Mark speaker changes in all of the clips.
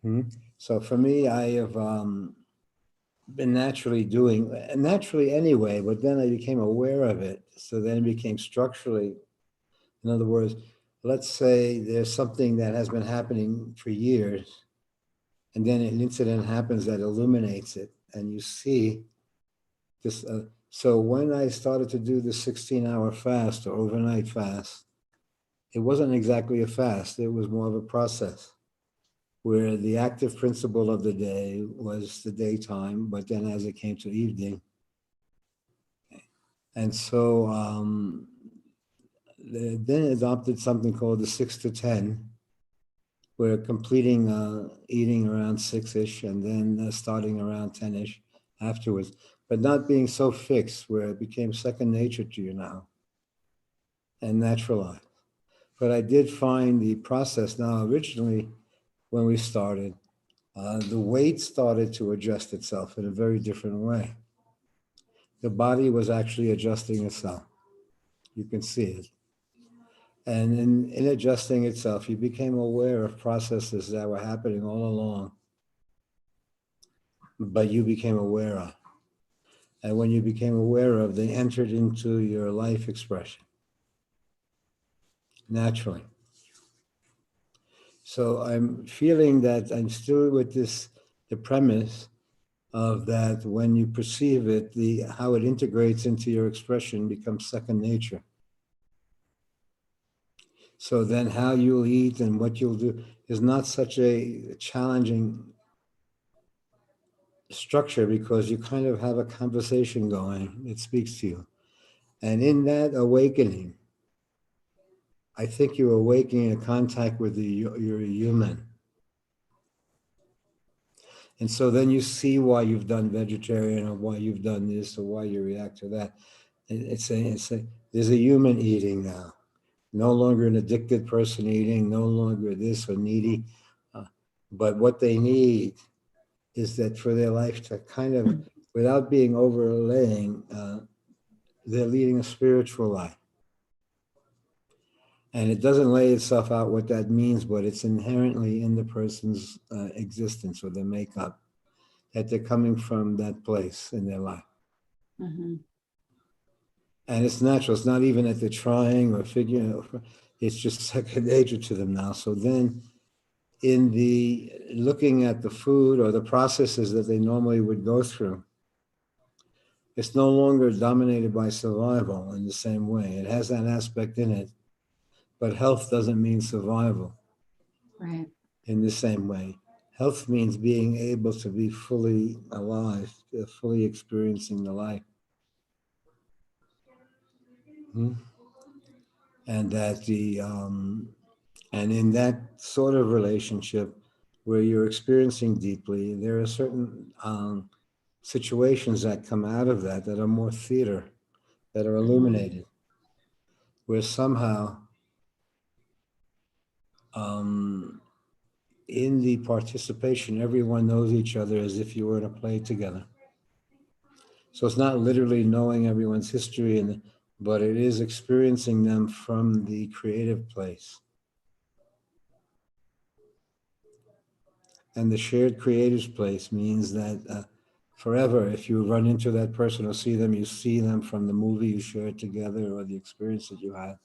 Speaker 1: Mhm. So for me, I have been naturally doing, naturally anyway, but then I became aware of it. So then it became structurally, in other words, let's say there's something that has been happening for years, and then an incident happens that illuminates it, and you see this. So when I started to do the 16-hour fast or overnight fast, it wasn't exactly a fast, it was more of a process where the active principle of the day was the daytime, but then as it came to evening. And so they then adopted something called the 6 to 10, where completing eating around 6-ish and then starting around 10-ish afterwards, but not being so fixed where it became second nature to you now and naturalized. But I did find the process now, originally, when we started, the weight started to adjust itself in a very different way. The body was actually adjusting itself. You can see it. And in adjusting itself, you became aware of processes that were happening all along, but you became aware of. And when you became aware of, they entered into your life expression naturally. So I'm feeling that I'm still with this, the premise of that when you perceive it, the how it integrates into your expression becomes second nature. So then how you'll eat and what you'll do is not such a challenging structure because you kind of have a conversation going. It speaks to you. And in that awakening, I think you're awakening a contact with your human. And so then you see why you've done vegetarian or why you've done this or why you react to that. There's a human eating now, no longer an addicted person eating, no longer this or needy. But what they need is that for their life to kind of, without being overlaying, they're leading a spiritual life. And it doesn't lay itself out what that means, but it's inherently in the person's existence or their makeup, that they're coming from that place in their life.
Speaker 2: Mm-hmm.
Speaker 1: And it's natural. It's not even that they're trying or figuring out. It's just second nature to them now. So then in the looking at the food or the processes that they normally would go through, it's no longer dominated by survival in the same way. It has that aspect in it, but health doesn't mean survival.
Speaker 2: Right.
Speaker 1: In the same way. Health means being able to be fully alive, fully experiencing the life. Hmm? And that and in that sort of relationship where you're experiencing deeply, there are certain situations that come out of that that are more theater, that are illuminated, where somehow um, in the participation, everyone knows each other as if you were in a play together. So it's not literally knowing everyone's history, but it is experiencing them from the creative place. And the shared creator's place means that forever, if you run into that person or see them, you see them from the movie you shared together or the experience that you had.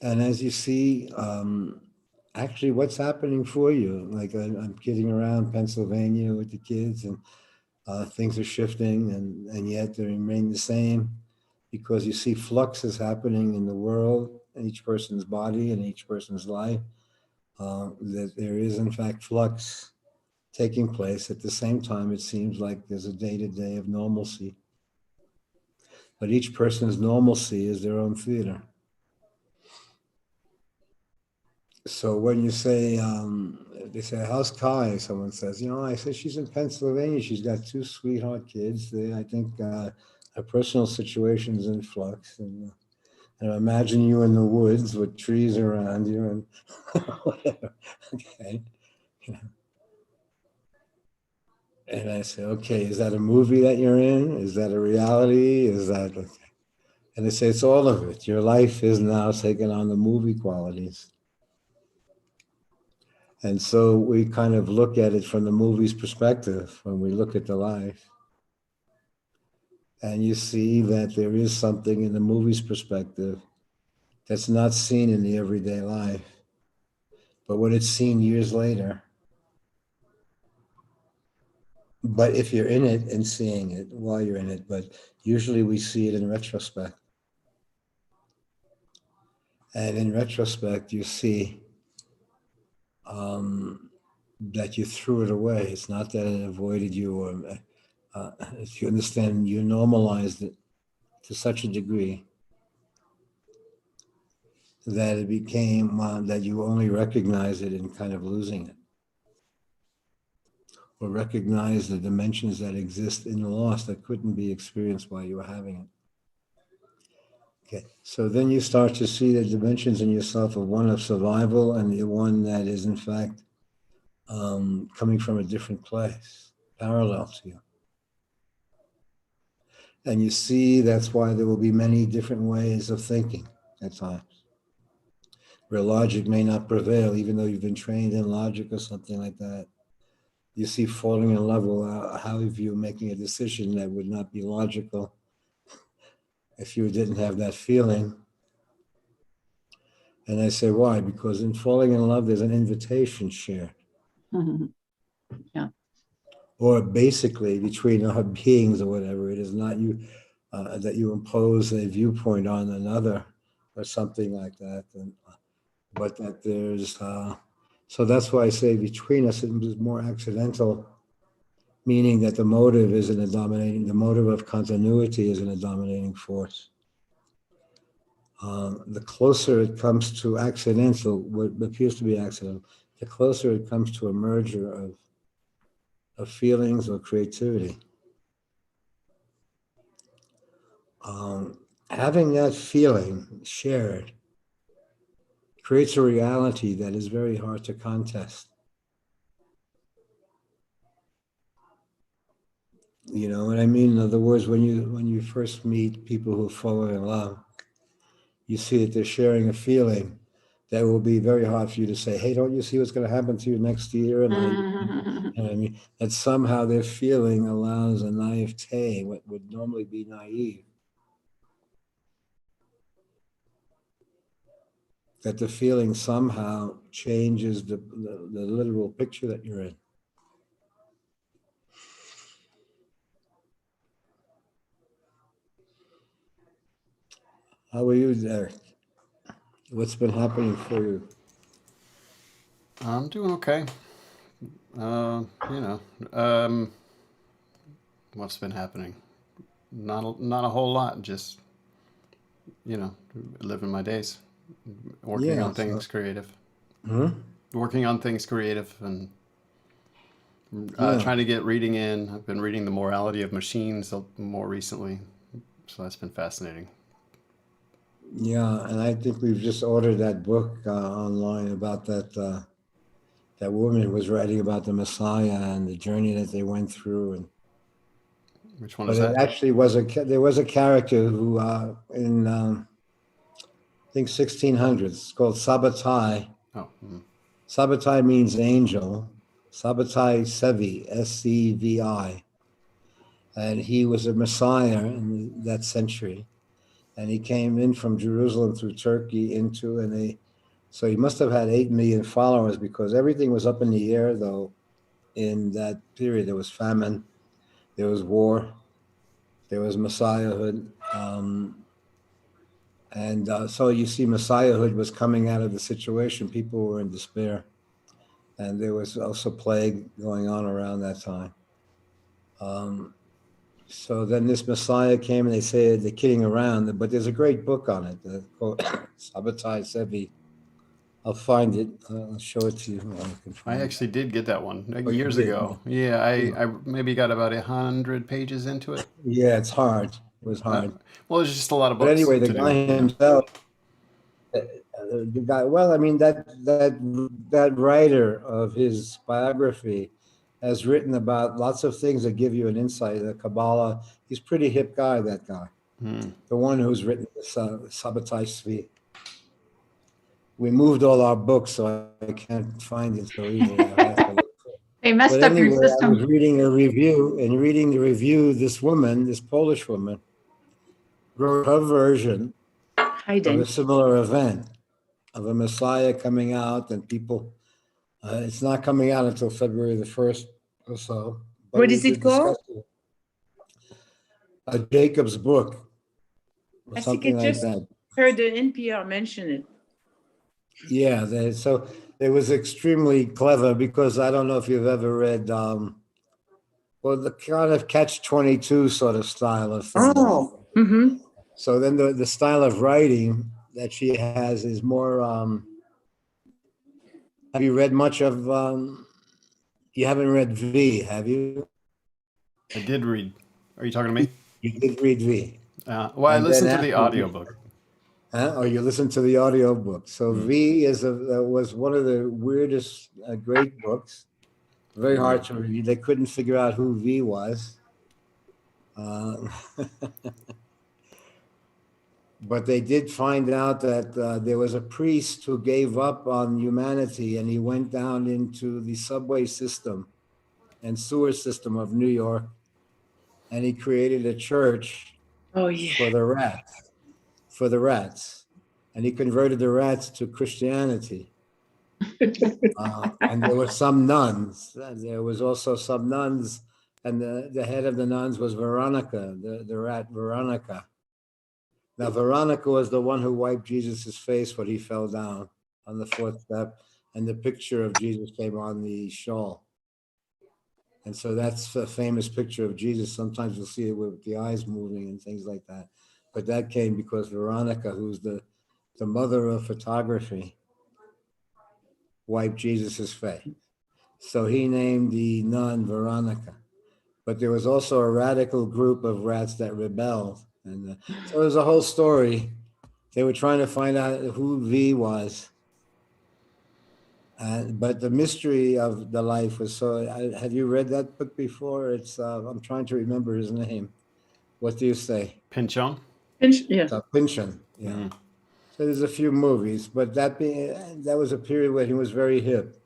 Speaker 1: And as you see, actually, what's happening for you? Like I'm kidding around Pennsylvania with the kids, and things are shifting, and yet they remain the same because you see fluxes happening in the world, in each person's body, and each person's life. That there is, in fact, flux taking place. At the same time, it seems like there's a day-to-day of normalcy. But each person's normalcy is their own theater. So when you say, they say, how's Kai? Someone says, I say, she's in Pennsylvania. She's got two sweetheart kids. I think her personal situation's in flux. And imagine you in the woods with trees around you and whatever. Okay. And I say, okay, is that a movie that you're in? Is that a reality? Is that, okay? And they say, it's all of it. Your life is now taking on the movie qualities. And so we kind of look at it from the movie's perspective when we look at the life. And you see that there is something in the movie's perspective that's not seen in the everyday life. But when it's seen years later, but if you're in it and seeing it while you're in it, but usually we see it in retrospect. And in retrospect, you see that you threw it away. It's not that it avoided you, or if you understand, you normalized it to such a degree that it became that you only recognize it in kind of losing it, or recognize the dimensions that exist in the loss that couldn't be experienced while you were having it. Okay, so then you start to see the dimensions in yourself of one of survival and the one that is in fact coming from a different place, parallel to you. And you see that's why there will be many different ways of thinking at times, where logic may not prevail, even though you've been trained in logic or something like that. You see falling in love with how if you're making a decision that would not be logical if you didn't have that feeling. And I say, why? Because in falling in love, there's an invitation shared.
Speaker 2: Yeah.
Speaker 1: Or basically between our beings or whatever. It is not you that you impose a viewpoint on another or something like that. But that there's, so that's why I say between us, it was more accidental, meaning that the motive isn't a dominating, the motive of continuity isn't a dominating force. The closer it comes to accidental, what appears to be accidental, the closer it comes to a merger of feelings or creativity. Having that feeling shared creates a reality that is very hard to contest. You know what I mean? In other words, when you first meet people who fall in love, you see that they're sharing a feeling that will be very hard for you to say, hey, don't you see what's going to happen to you next year? And I mean, that somehow their feeling allows a naivete, what would normally be naive, that the feeling somehow changes the literal picture that you're in. How are you, Derek? What's been happening for you?
Speaker 3: I'm doing okay. You know, um, what's been happening? Not a whole lot. Just living my days, working
Speaker 1: Yeah.
Speaker 3: on things creative,
Speaker 1: Huh?
Speaker 3: working on things creative, and
Speaker 1: Yeah.
Speaker 3: trying to get reading in. I've been reading The Morality of Machines more recently, so that's been fascinating.
Speaker 1: Yeah. And I think we've just ordered that book online about that woman who was writing about the Messiah and the journey that they went through. And
Speaker 3: Which one
Speaker 1: but
Speaker 3: is
Speaker 1: it
Speaker 3: that?
Speaker 1: actually was there was a character who in I think 1600s. It's called Sabbatai.
Speaker 3: Oh,
Speaker 1: Sabbatai means angel. Sabbatai Sevi, Sevi, and he was a Messiah in that century. And he came in from Jerusalem through Turkey into, so he must have had 8 million followers because everything was up in the air, though, in that period. There was famine, there was war, there was messiahhood. And so you see, messiahhood was coming out of the situation. People were in despair. And there was also plague going on around that time. So then this Messiah came, and they say they're kidding around, but there's a great book on it called Sabbatai Sevi. I'll find it. I'll show it to you. I can
Speaker 3: I
Speaker 1: find it.
Speaker 3: actually did get that one
Speaker 1: Oh, you
Speaker 3: years
Speaker 1: did?
Speaker 3: ago. Yeah, I maybe got about 100 pages into it.
Speaker 1: Yeah, it's hard. It was hard.
Speaker 3: Well, there's just a lot of
Speaker 1: But
Speaker 3: books
Speaker 1: anyway, the
Speaker 3: to
Speaker 1: guy
Speaker 3: do.
Speaker 1: himself, the guy. Well, I mean that writer of his biography has written about lots of things that give you an insight. The Kabbalah. He's a pretty hip guy. That guy, the one who's written the Sabbatai Tzvi. we moved all our books, so I can't find it so easily. I have to look.
Speaker 2: They messed
Speaker 1: But
Speaker 2: up your
Speaker 1: anyway, I was
Speaker 2: system.
Speaker 1: reading a review, and reading the review, this woman, this Polish woman, wrote her version
Speaker 2: Hi,
Speaker 1: of a
Speaker 2: Dan.
Speaker 1: similar event of a Messiah coming out, and people. It's not coming out until February the 1st or so. But
Speaker 2: What
Speaker 1: we
Speaker 2: is it
Speaker 1: could discuss
Speaker 2: called?
Speaker 1: it. A Jacob's book, or
Speaker 2: I think
Speaker 1: something
Speaker 2: I
Speaker 1: like
Speaker 2: just
Speaker 1: that.
Speaker 2: heard the NPR mention it.
Speaker 1: Yeah, so it was extremely clever because I don't know if you've ever read, well, the kind of catch-22 sort of style of thing.
Speaker 2: Oh, mm-hmm.
Speaker 1: So then the style of writing that she has is more, have you read much of, you haven't read V, have you?
Speaker 3: I did read. Are you talking to me?
Speaker 1: You did read V.
Speaker 3: Well, I
Speaker 1: And then
Speaker 3: listened to the
Speaker 1: after V,
Speaker 3: audiobook.
Speaker 1: or you listen to the audio book. So
Speaker 3: Mm.
Speaker 1: V was one of the weirdest, great books. Very hard to read. They couldn't figure out who V was. But they did find out that there was a priest who gave up on humanity, and he went down into the subway system and sewer system of New York, and he created a church
Speaker 2: Oh, yeah.
Speaker 1: for the rats, and he converted the rats to Christianity. And there were some nuns. There was also some nuns, and the head of the nuns was Veronica, the rat Veronica. Now, Veronica was the one who wiped Jesus' face when he fell down on the fourth step, and the picture of Jesus came on the shawl. And so that's a famous picture of Jesus. Sometimes you'll see it with the eyes moving and things like that. But that came because Veronica, who's the mother of photography, wiped Jesus' face. So he named the nun Veronica. But there was also a radical group of rats that rebelled. And so there's a whole story. They were trying to find out who V was. But the mystery of the life was so. Have you read that book before? It's I'm trying to remember his name. What do you say?
Speaker 3: Pinchon?
Speaker 2: Yeah.
Speaker 1: Pynchon. Yeah.
Speaker 3: Mm.
Speaker 1: So there's a few movies, but that was a period when he was very hip.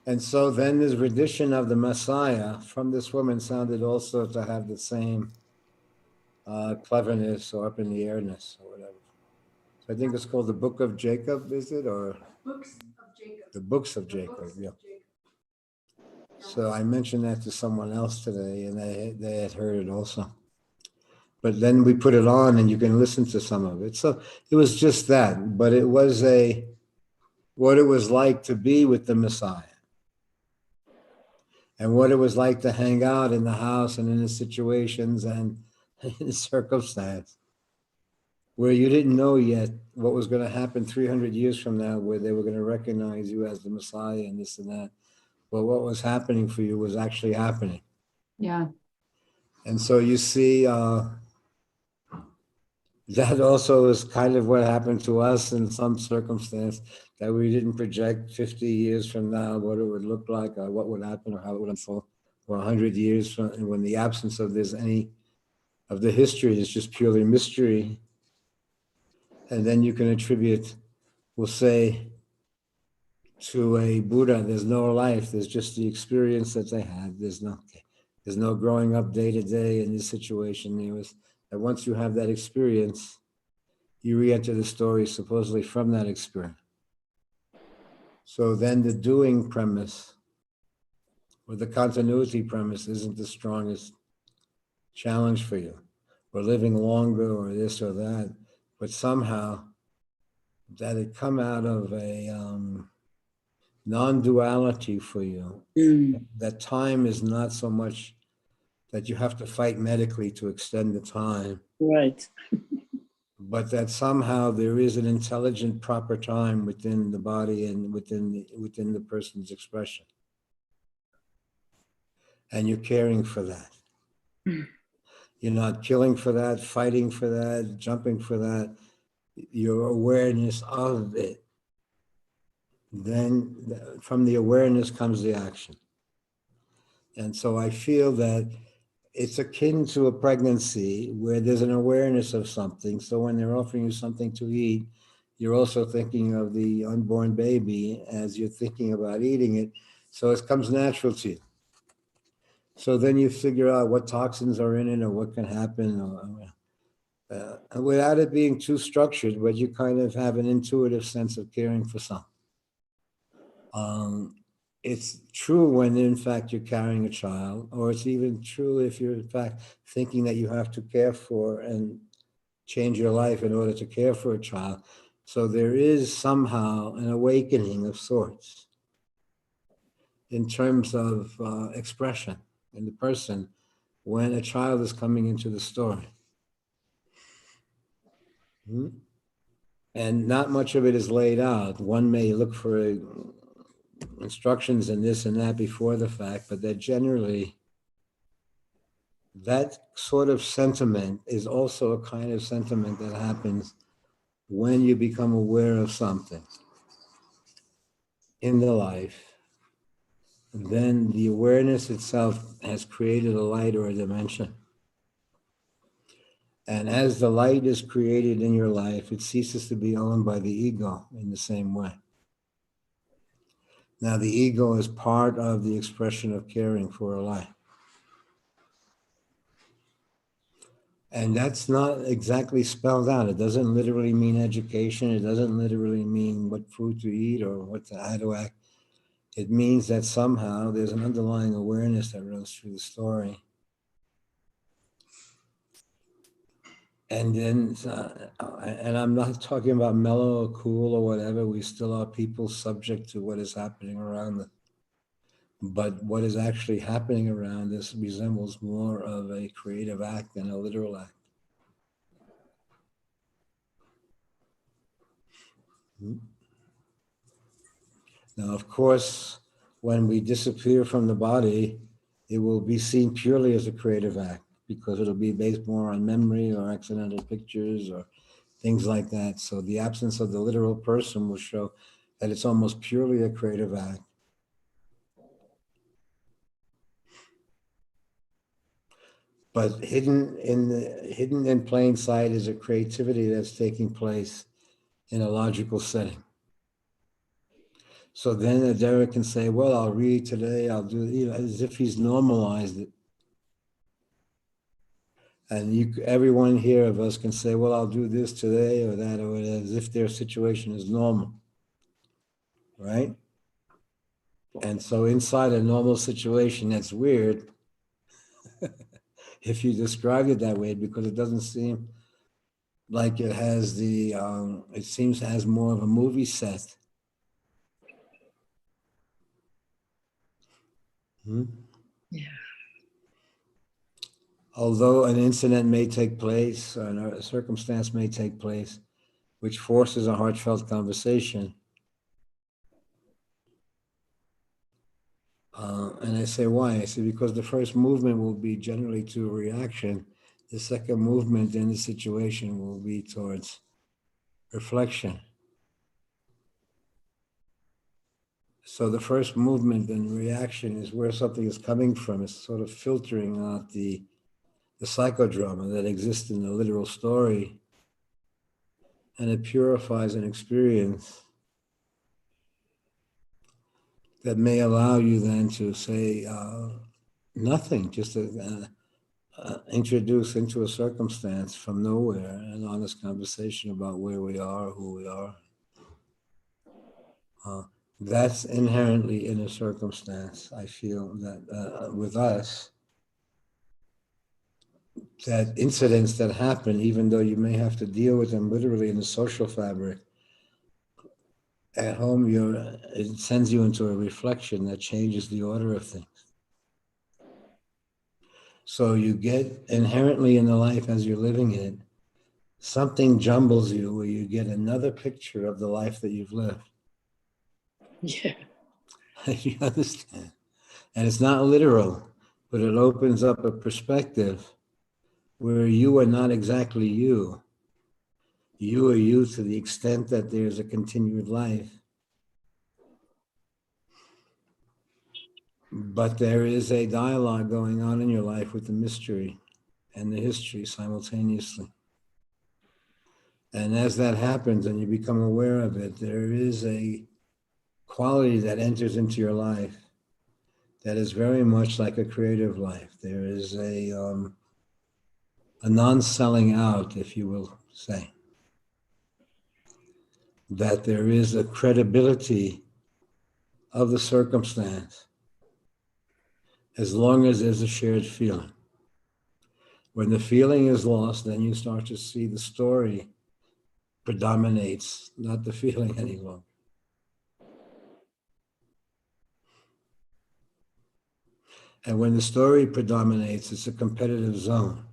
Speaker 1: And so then this rendition of the Messiah from this woman sounded also to have the same cleverness or up in the airness or whatever. So I think it's called the Book of Jacob, is it? Or
Speaker 4: Books of Jacob.
Speaker 1: the Books of Jacob, yeah. So I mentioned that to someone else today, and they had heard it also. But then we put it on, and you can listen to some of it. So it was just that, but it was what it was like to be with the Messiah, and what it was like to hang out in the house and in the situations and in the circumstance where you didn't know yet what was going to happen 300 years from now, where they were going to recognize you as the Messiah and this and that. But what was happening for you was actually happening.
Speaker 2: Yeah.
Speaker 1: And so you see, that also is kind of what happened to us in some circumstance, that we didn't project 50 years from now what it would look like or what would happen or how it would unfold, or 100 years from, and when the absence of there's any of the history is just purely mystery. And then you can attribute, we'll say, to a Buddha, there's no life, there's just the experience that they had. There's no growing up day to day in this situation. There was that once you have that experience, you re-enter the story supposedly from that experience. So then the doing premise or the continuity premise isn't the strongest challenge for you, or living longer or this or that, but somehow that it come out of a non-duality for you. That time is not so much that you have to fight medically to extend the time,
Speaker 2: Right.
Speaker 1: but that somehow there is an intelligent, proper time within the body and within the person's expression, and you're caring for that. You're not killing for that, fighting for that, jumping for that. Your awareness of it. Then from the awareness comes the action. And so I feel that it's akin to a pregnancy where there's an awareness of something. So when they're offering you something to eat, you're also thinking of the unborn baby as you're thinking about eating it. So it comes natural to you. So then you figure out what toxins are in it or what can happen, without it being too structured, but you kind of have an intuitive sense of caring for something. It's true when in fact you're carrying a child, or it's even true if you're in fact thinking that you have to care for and change your life in order to care for a child. So there is somehow an awakening of sorts in terms of expression in the person when a child is coming into the story. Hmm? And not much of it is laid out. One may look for instructions and this and that before the fact, but that generally, that sort of sentiment is also a kind of sentiment that happens when you become aware of something in the life. Then the awareness itself has created a light or a dimension. And as the light is created in your life, it ceases to be owned by the ego in the same way. Now, the ego is part of the expression of caring for a life. And that's not exactly spelled out. It doesn't literally mean education. It doesn't literally mean what food to eat or how to act. It means that somehow there's an underlying awareness that runs through the story. And then, and I'm not talking about mellow or cool or whatever. We still are people subject to what is happening around us. But what is actually happening around us resembles more of a creative act than a literal act. Now, of course, when we disappear from the body, it will be seen purely as a creative act because it'll be based more on memory or accidental pictures or things like that. So the absence of the literal person will show that it's almost purely a creative act. But hidden in plain sight is a creativity that's taking place in a logical setting. So then a Derek can say, well, I'll read today, I'll do, as if he's normalized it. And everyone here of us can say, well, I'll do this today or that, or as if their situation is normal, right? And so inside a normal situation, that's weird if you describe it that way, because it doesn't seem like it has it seems it has more of a movie set. Hmm?
Speaker 2: Yeah.
Speaker 1: Although an incident may take place, or a circumstance may take place, which forces a heartfelt conversation. And I say, why? I say, because the first movement will be generally to a reaction. The second movement in the situation will be towards reflection. So the first movement and reaction is where something is coming from. It's sort of filtering out the psychodrama that exists in the literal story, and it purifies an experience that may allow you then to say nothing, just to introduce into a circumstance from nowhere an honest conversation about where we are, who we are. That's inherently in a circumstance. I feel that with us, that incidents that happen, even though you may have to deal with them literally in the social fabric, at home, it sends you into a reflection that changes the order of things. So you get inherently in the life as you're living it, something jumbles you where you get another picture of the life that you've lived.
Speaker 2: Yeah.
Speaker 1: You understand? And it's not literal, but it opens up a perspective where you are not exactly you. You are you to the extent that there's a continued life. But there is a dialogue going on in your life with the mystery and the history simultaneously. And as that happens and you become aware of it, there is a quality that enters into your life that is very much like a creative life. There is a non-selling out, if you will say, that there is a credibility of the circumstance as long as there's a shared feeling. When the feeling is lost, then you start to see the story predominates, not the feeling any longer. And when the story predominates, it's a competitive zone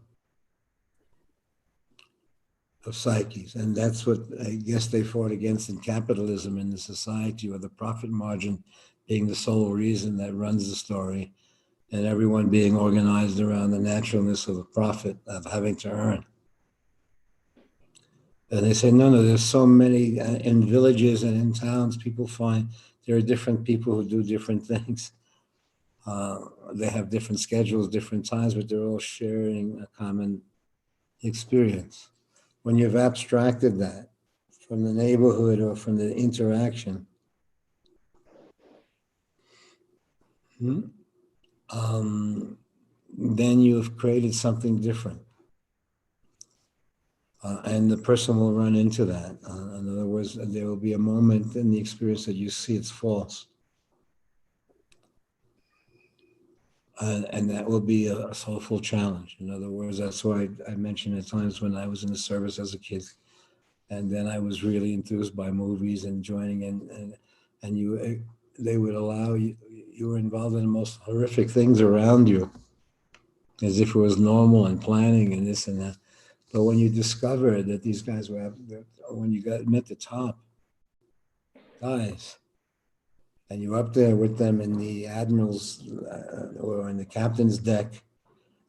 Speaker 1: of psyches. And that's what I guess they fought against in capitalism in the society, or the profit margin being the sole reason that runs the story, and everyone being organized around the naturalness of the profit, of having to earn. And they say, no, there's so many in villages and in towns, people find there are different people who do different things. They have different schedules, different times, but they're all sharing a common experience. When you've abstracted that from the neighborhood or from the interaction, then you've created something different. And the person will run into that. In other words, there will be a moment in the experience that you see it's false. And that will be a soulful challenge. In other words, that's why I mentioned at times when I was in the service as a kid, and then I was really enthused by movies and joining in, and you, they would allow you, you were involved in the most horrific things around you, as if it was normal and planning and this and that. But when you discover that these guys were, when you met the top guys, and you're up there with them in the admiral's or in the captain's deck,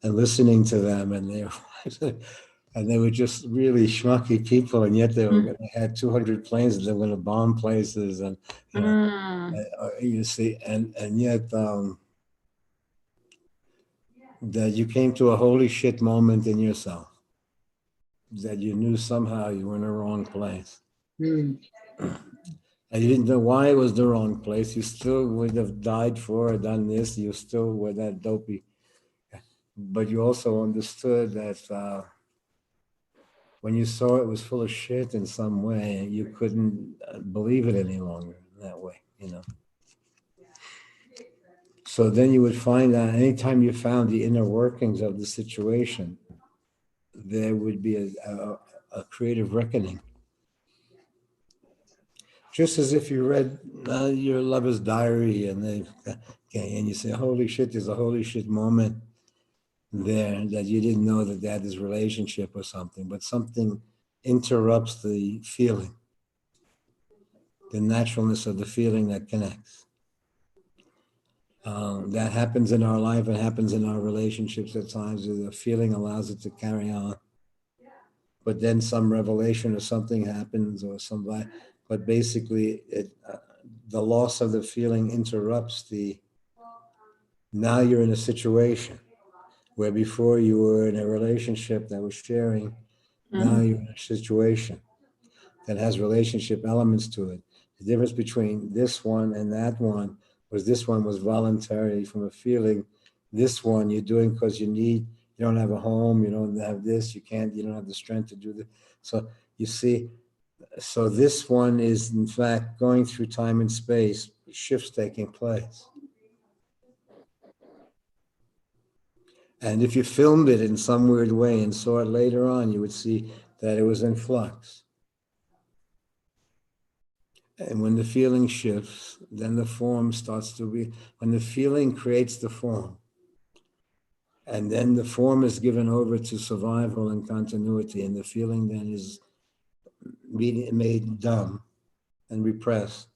Speaker 1: and listening to them, and they were just really schmucky people, and yet they had 200 planes and they were going to bomb places, and you see, and yet that you came to a holy shit moment in yourself, that you knew somehow you were in the wrong place. And you didn't know why it was the wrong place. You still would have died for or done this. You still were that dopey. But you also understood that when you saw it was full of shit in some way, you couldn't believe it any longer that way, you know. So then you would find that anytime you found the inner workings of the situation, there would be a creative reckoning. Just as if you read your lover's diary and you say, holy shit, there's a holy shit moment there that you didn't know that that is relationship or something, but something interrupts the feeling, the naturalness of the feeling that connects. That happens in our life, it happens in our relationships at times. The feeling allows it to carry on. But then some revelation or something happens, or somebody, but basically the loss of the feeling interrupts now you're in a situation where before you were in a relationship that was sharing, now you're in a situation that has relationship elements to it. The difference between this one and that one was this one was voluntary from a feeling. This one you're doing because you don't have a home, you don't have this, you don't have the strength to do this. So you see, so this one is in fact going through time and space, shifts taking place. And if you filmed it in some weird way and saw it later on, you would see that it was in flux. And when the feeling shifts, then the form starts to be, when the feeling creates the form, and then the form is given over to survival and continuity, and the feeling then is made dumb and repressed,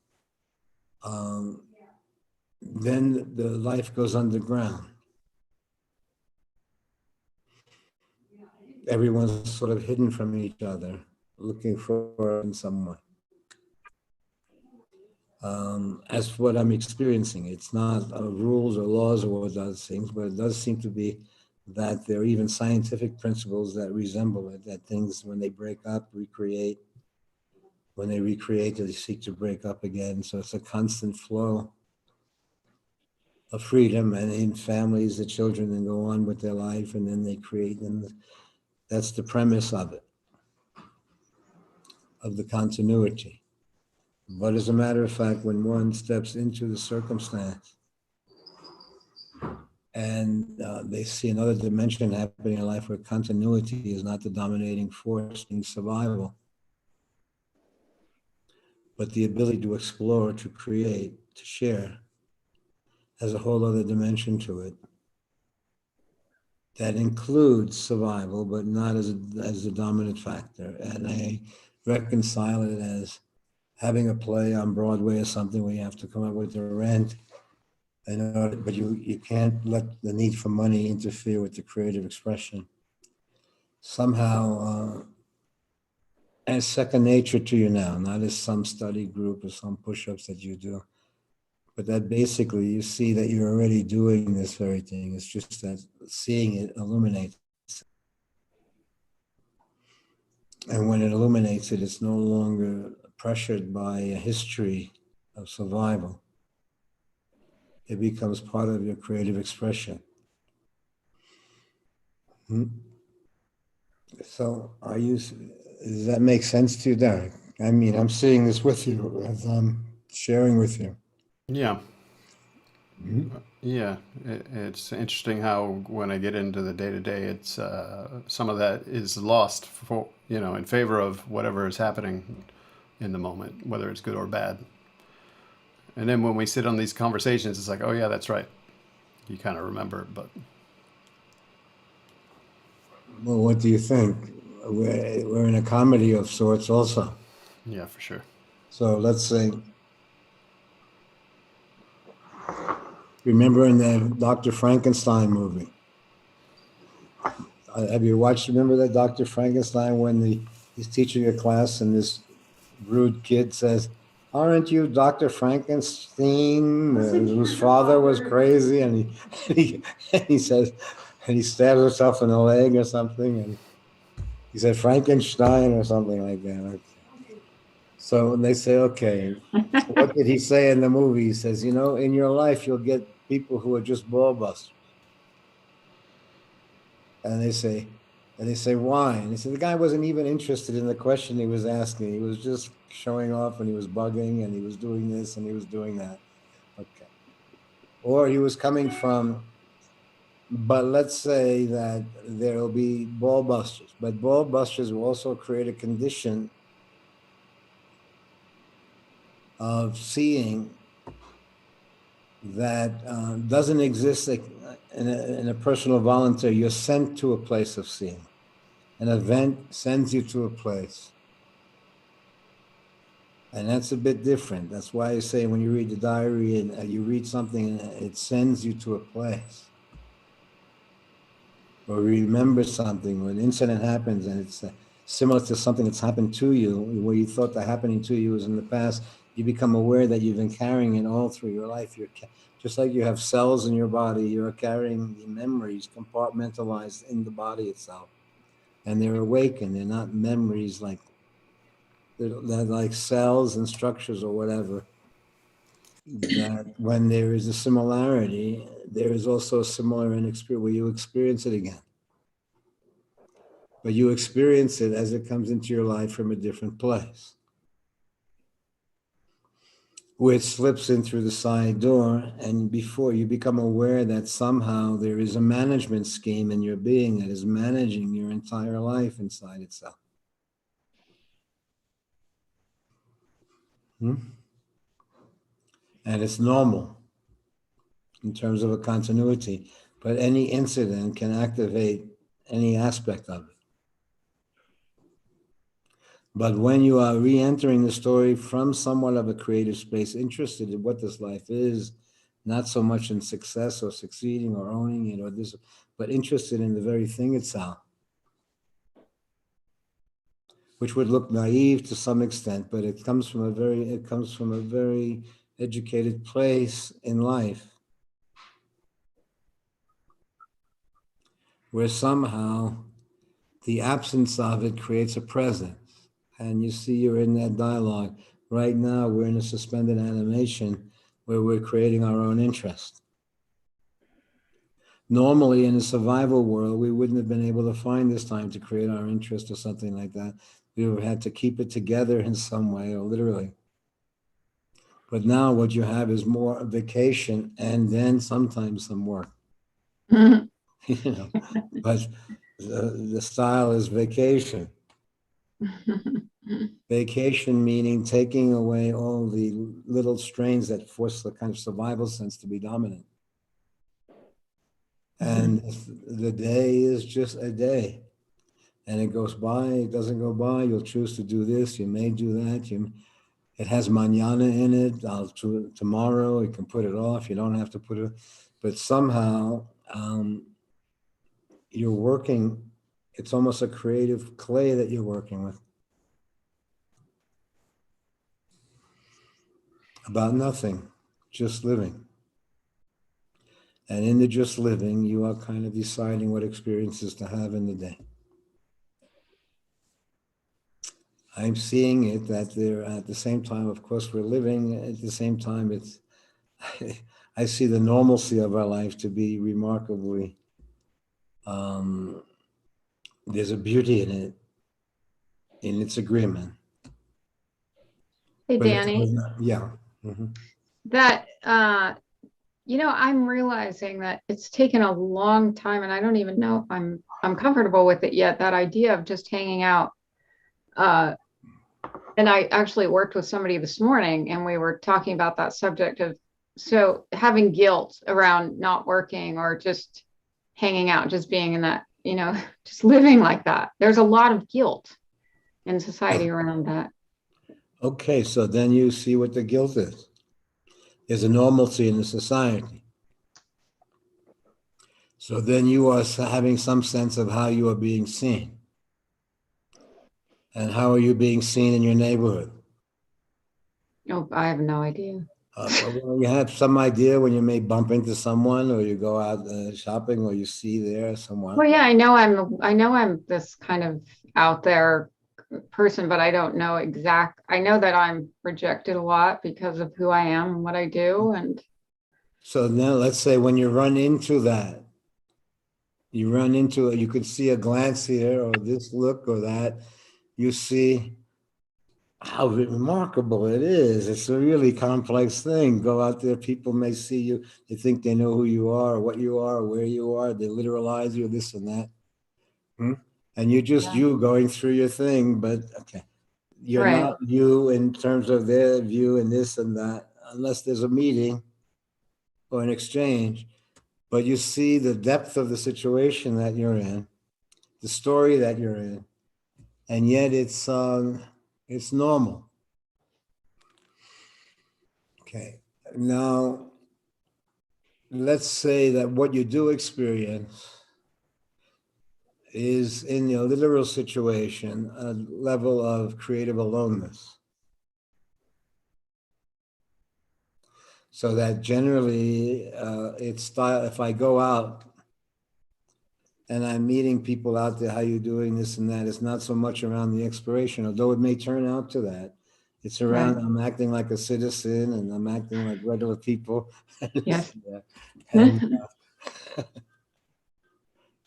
Speaker 1: then the life goes underground. Everyone's sort of hidden from each other, looking for in some way. As what I'm experiencing, it's not rules or laws or what those things, but it does seem to be that there are even scientific principles that resemble it, that things, when they break up, recreate. When they recreate, they seek to break up again. So it's a constant flow of freedom, and in families, the children then go on with their life, and then they create, and that's the premise of it, of the continuity. But as a matter of fact, when one steps into the circumstance and they see another dimension happening in life where continuity is not the dominating force in survival, but the ability to explore, to create, to share, has a whole other dimension to it that includes survival, but not as a dominant factor. And I reconcile it as having a play on Broadway or something where you have to come up with the rent, but you can't let the need for money interfere with the creative expression. Somehow, as second nature to you now, not as some study group or some push-ups that you do, but that basically you see that you're already doing this very thing. It's just that seeing it illuminates. And when it illuminates it, it's no longer pressured by a history of survival. It becomes part of your creative expression. So does that make sense to you, Derek? I mean, I'm seeing this with you as I'm sharing with you.
Speaker 3: Yeah. Yeah, it's interesting how when I get into the day to day, it's some of that is lost for in favor of whatever is happening in the moment, whether it's good or bad. And then when we sit on these conversations, it's like, oh yeah, that's right. You kind of remember, but
Speaker 1: Well, what do you think? We're in a comedy of sorts also.
Speaker 3: yeah, for sure.
Speaker 1: So let's say, remember in the Dr. Frankenstein movie? Have you watched, remember that Dr. Frankenstein when he's teaching a class and this rude kid says, "Aren't you Dr. Frankenstein, whose father was crazy?" And he says, and he stabs himself in the leg or something, and he said Frankenstein or something like that. So when they say, okay, so what did he say in the movie? He says, in your life you'll get people who are just ball busters. And they say, why? And he said, the guy wasn't even interested in the question he was asking. He was just showing off, and he was bugging, and he was doing this and he was doing that. Okay. Or he was coming from, but let's say that there will be ball busters, but ball busters will also create a condition of seeing that doesn't exist in a personal volunteer. You're sent to a place of seeing. An event sends you to a place. And that's a bit different. That's why I say when you read the diary and you read something, and it sends you to a place. Or remember something, when an incident happens and it's similar to something that's happened to you, where you thought that happening to you was in the past, you become aware that you've been carrying it all through your life. Just like you have cells in your body, you're carrying the memories compartmentalized in the body itself. And they're awakened. They're not memories they're like cells and structures or whatever. That when there is a similarity, there is also a similar experience where you experience it again. But you experience it as it comes into your life from a different place, which slips in through the side door. And before you become aware that somehow there is a management scheme in your being that is managing your entire life inside itself. And it's normal in terms of a continuity, but any incident can activate any aspect of it. But when you are re-entering the story from somewhat of a creative space, interested in what this life is, not so much in success or succeeding or owning it or this, but interested in the very thing itself, which would look naive to some extent, but it comes from a very educated place in life. where somehow the absence of it creates a presence. And you see, you're in that dialogue. Right now, we're in a suspended animation where we're creating our own interest. Normally, in a survival world, we wouldn't have been able to find this time to create our interest or something like that. We would have had to keep it together in some way, or literally. But now what you have is more vacation and then sometimes some work. You know, but the style is vacation. Vacation meaning taking away all the little strains that force the kind of survival sense to be dominant. And the day is just a day. And it goes by, it doesn't go by. You'll choose to do this, you may do that. It has mañana in it. Tomorrow, you can put it off. You don't have to put it. But somehow, you're working. It's almost a creative clay that you're working with. About nothing, just living. And in the just living, you are kind of deciding what experiences to have in the day. I'm seeing it that they're at the same time, of course, we're living. At the same time, it's I see the normalcy of our life to be remarkably, there's a beauty in it, in its agreement.
Speaker 4: Hey,
Speaker 1: But
Speaker 4: Danny,
Speaker 1: yeah. Mhm.
Speaker 4: that, I'm realizing that it's taken a long time and I don't even know if I'm comfortable with it yet, that idea of just hanging out. And I actually worked with somebody this morning and we were talking about that subject of, so having guilt around not working or just hanging out, just being in that, just living like that. There's a lot of guilt in society around that.
Speaker 1: Okay, so then you see what the guilt is. There's a normalcy in the society. So then you are having some sense of how you are being seen. And how are you being seen in your neighborhood?
Speaker 4: Oh, I have no idea.
Speaker 1: Well, you have some idea when you may bump into someone or you go out shopping or you see there someone.
Speaker 4: Well, yeah, I know I'm this kind of out there person, but I don't know I know that I'm rejected a lot because of who I am and what I do. And
Speaker 1: So now let's say when you run into that, you could see a glance here or this look or that, you see how remarkable it is. It's a really complex thing. Go out there, people may see you, they think they know who you are, or what you are, or where you are, they literalize you, this and that. And you're just you going through your thing, but okay. You're
Speaker 4: right.
Speaker 1: not you in terms of their view and this and that, unless there's a meeting or an exchange. But you see the depth of the situation that you're in, the story that you're in, and yet it's normal. Okay. Now, let's say that what you do experience is in your literal situation a level of creative aloneness. So that generally it's style. If I go out and I'm meeting people out there, how you doing this and that, it's not so much around the exploration, although it may turn out to that. It's around
Speaker 4: Right.
Speaker 1: I'm acting like a citizen and I'm acting like regular people.
Speaker 4: Yes.
Speaker 1: and,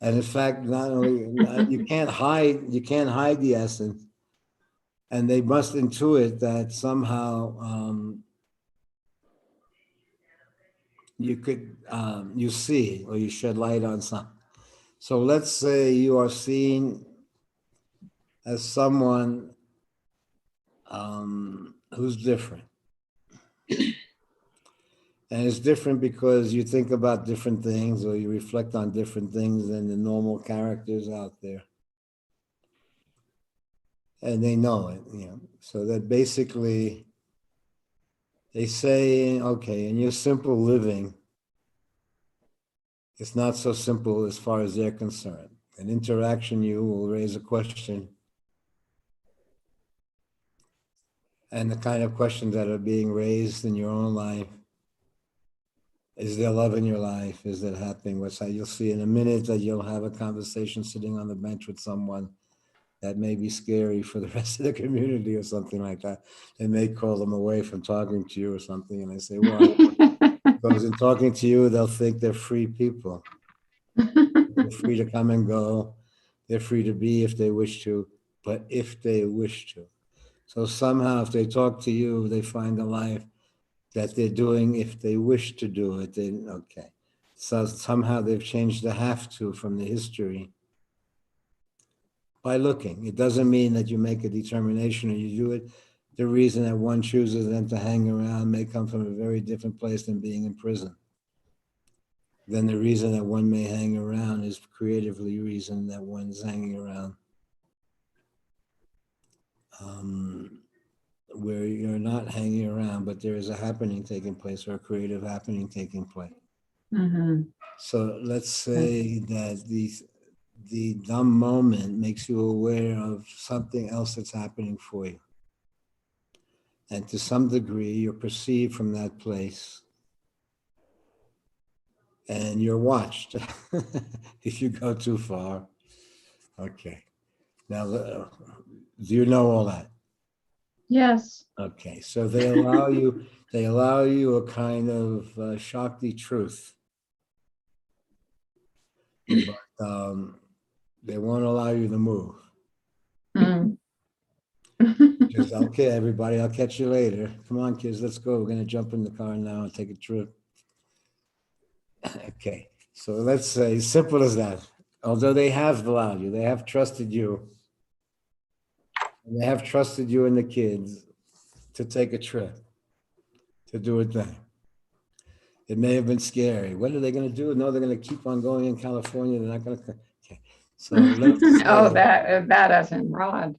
Speaker 1: and in fact, not only you can't hide the essence, and they must intuit that somehow you could you see or you shed light on something. So let's say you are seen as someone who's different. And it's different because you think about different things or you reflect on different things than the normal characters out there. And they know it, So that basically they say, okay, in your simple living, it's not so simple as far as they're concerned. An interaction you will raise a question. And the kind of questions that are being raised in your own life Is there love in your life? Is it happening? What's that? You'll see in a minute that you'll have a conversation sitting on the bench with someone that may be scary for the rest of the community or something like that. They may call them away from talking to you or something. And I say, why? Because in talking to you, they'll think they're free people. They're free to come and go. They're free to be if they wish to, but if they wish to. So somehow, if they talk to you, they find a life that they're doing if they wish to do it. Then okay. So somehow they've changed the have to from the history by looking. It doesn't mean that you make a determination or you do it. The reason that one chooses then to hang around may come from a very different place than being in prison. Then the reason that one may hang around is creatively reason that one's hanging around. Where you're not hanging around, but there is a happening taking place or a creative happening taking place.
Speaker 4: Mm-hmm.
Speaker 1: So let's say that the dumb moment makes you aware of something else that's happening for you. And to some degree, you're perceived from that place and you're watched if you go too far. Okay. Now, do you know all that?
Speaker 4: Yes.
Speaker 1: Okay. So they allow you a kind of Shakti truth. But they won't allow you to move.
Speaker 4: Mm.
Speaker 1: Just, okay, everybody, I'll catch you later. Come on, kids, let's go. We're going to jump in the car now and take a trip. Okay, so let's say, simple as that. Although they have allowed you, they have trusted you, and they have trusted you and the kids to take a trip, to do a thing. It may have been scary. What are they going to do? No, they're going to keep on going in California. They're not going to. Okay, so let's say,
Speaker 4: Oh, that isn't broad.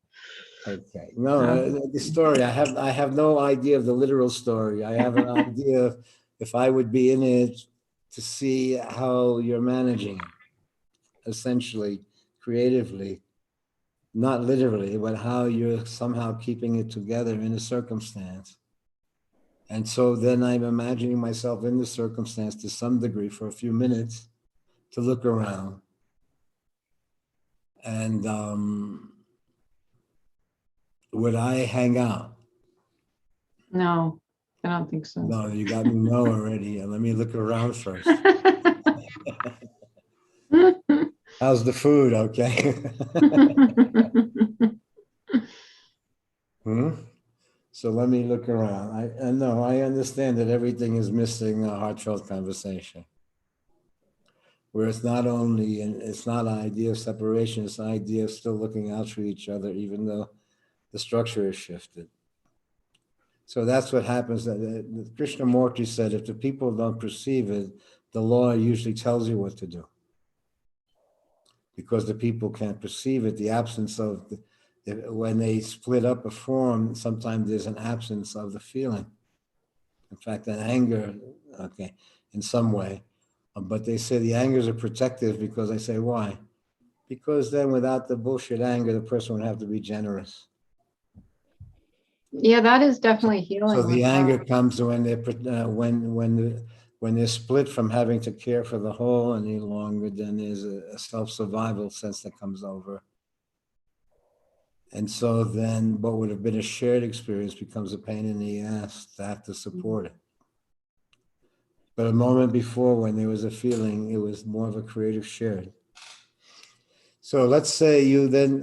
Speaker 1: okay. No, the story. I have no idea of the literal story. I have an idea if I would be in it to see how you're managing it, essentially, creatively, not literally, but how you're somehow keeping it together in a circumstance. And so then I'm imagining myself in the circumstance to some degree for a few minutes to look around. And would I hang out?
Speaker 4: No, I don't think so.
Speaker 1: No, you got me no already. Let me look around first. How's the food? Okay. So let me look around. I know, I understand that everything is missing a heartfelt conversation. Where it's not only, and it's not an idea of separation, it's an idea of still looking out for each other, even though the structure is shifted. So that's what happens. That Krishnamurti said, if the people don't perceive it, the law usually tells you what to do. Because the people can't perceive it, the absence of, when they split up a form, sometimes there's an absence of the feeling. In fact, an anger, okay, in some way. But they say the angers are protective because I say, why? Because then without the bullshit anger, the person would have to be generous.
Speaker 4: Yeah, that is definitely healing.
Speaker 1: So the
Speaker 4: with
Speaker 1: anger
Speaker 4: that.
Speaker 1: comes when they're when they're split from having to care for the whole any longer. Then there's a self-survival sense that comes over, and so then what would have been a shared experience becomes a pain in the ass to have to support it. But a moment before, when there was a feeling, it was more of a creative shared. So let's say you then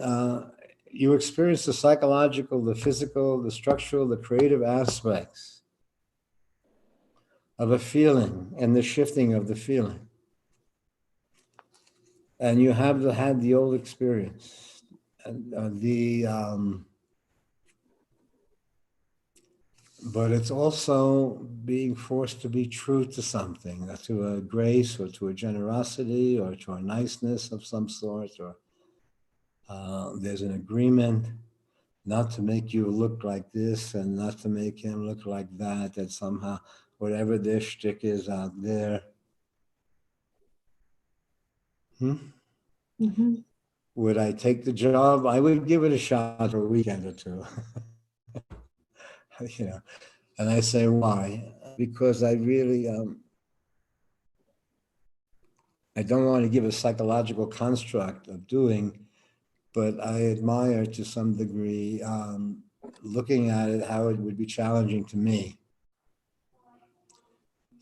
Speaker 1: you experience the psychological, the physical, the structural, the creative aspects of a feeling and the shifting of the feeling. And you have had the old experience. And but it's also being forced to be true to something, to a grace or to a generosity or to a niceness of some sort, or there's an agreement not to make you look like this and not to make him look like that, that somehow whatever their shtick is out there.
Speaker 4: Mm-hmm.
Speaker 1: Would I take the job? I would give it a shot for a weekend or two. You know, and I say, why? Because I really, I don't want to give a psychological construct of doing, but I admire to some degree looking at it, how it would be challenging to me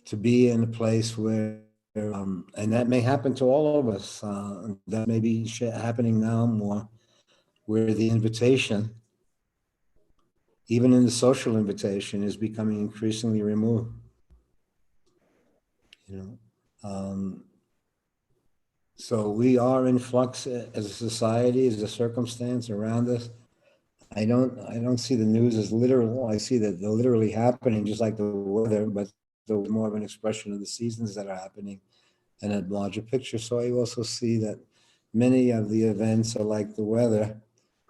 Speaker 1: to be in a place where, and that may happen to all of us, that may be happening now more, where the invitation, even in the social invitation, is becoming increasingly removed. You know, so we are in flux as a society, as a circumstance around us. I don't see the news as literal. I see that they're literally happening, just like the weather, but they're more of an expression of the seasons that are happening and a larger picture. So I also see that many of the events are like the weather.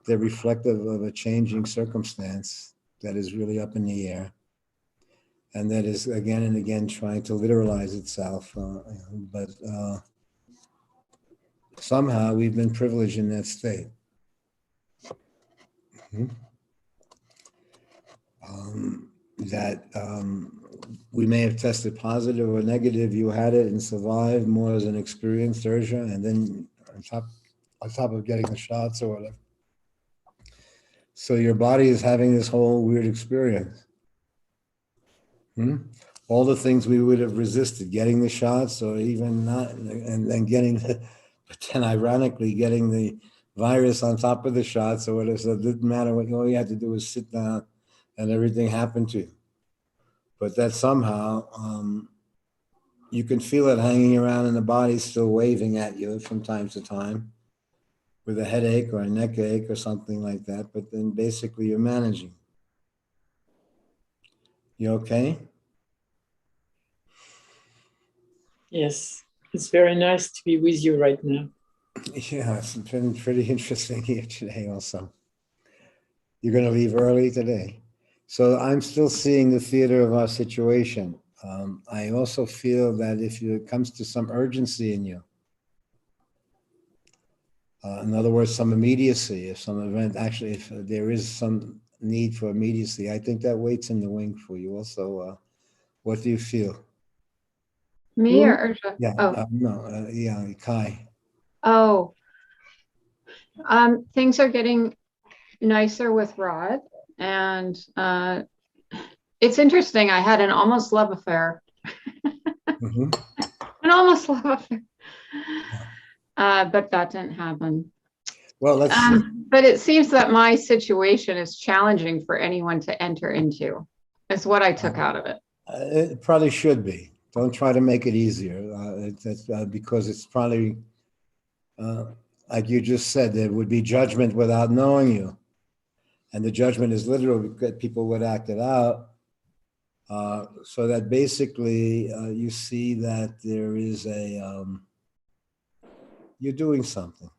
Speaker 1: They're reflective of a changing circumstance that is really up in the air, and that is again and again trying to literalize itself. But somehow we've been privileged in that state. That we may have tested positive or negative. You had it and survived more as an experienced version, and then on top of getting the shots or whatever. So your body is having this whole weird experience. All the things we would have resisted, getting the shots or even not, and then getting the, but then ironically getting the virus on top of the shots or whatever. So it didn't matter what, all you had to do was sit down and everything happened to you. But that somehow, you can feel it hanging around and the body's still waving at you from time to time with a headache or a neck ache or something like that. But then basically you're managing. You okay?
Speaker 2: Yes. It's very nice to be with you right now.
Speaker 1: Yeah, it's been pretty interesting here today also. You're going to leave early today. So I'm still seeing the theater of our situation. I also feel that if it comes to some urgency in you, in other words, some immediacy, if some event, actually, if there is some need for immediacy, I think that waits in the wing for you also. What do you feel?
Speaker 4: Me or Urja?
Speaker 1: Yeah,
Speaker 4: Oh,
Speaker 1: no, yeah, Kai.
Speaker 4: oh. Things are getting nicer with Rod, and it's interesting. I had an almost love affair.
Speaker 1: Mhm.
Speaker 4: An almost love affair. But that didn't happen.
Speaker 1: Well, let's
Speaker 4: But it seems that my situation is challenging for anyone to enter into. Is what I took out of it.
Speaker 1: it probably should be. Don't try to make it easier. Because it's probably, like you just said, there would be judgment without knowing you. And the judgment is literal because people would act it out. So that basically you see that there is you're doing something.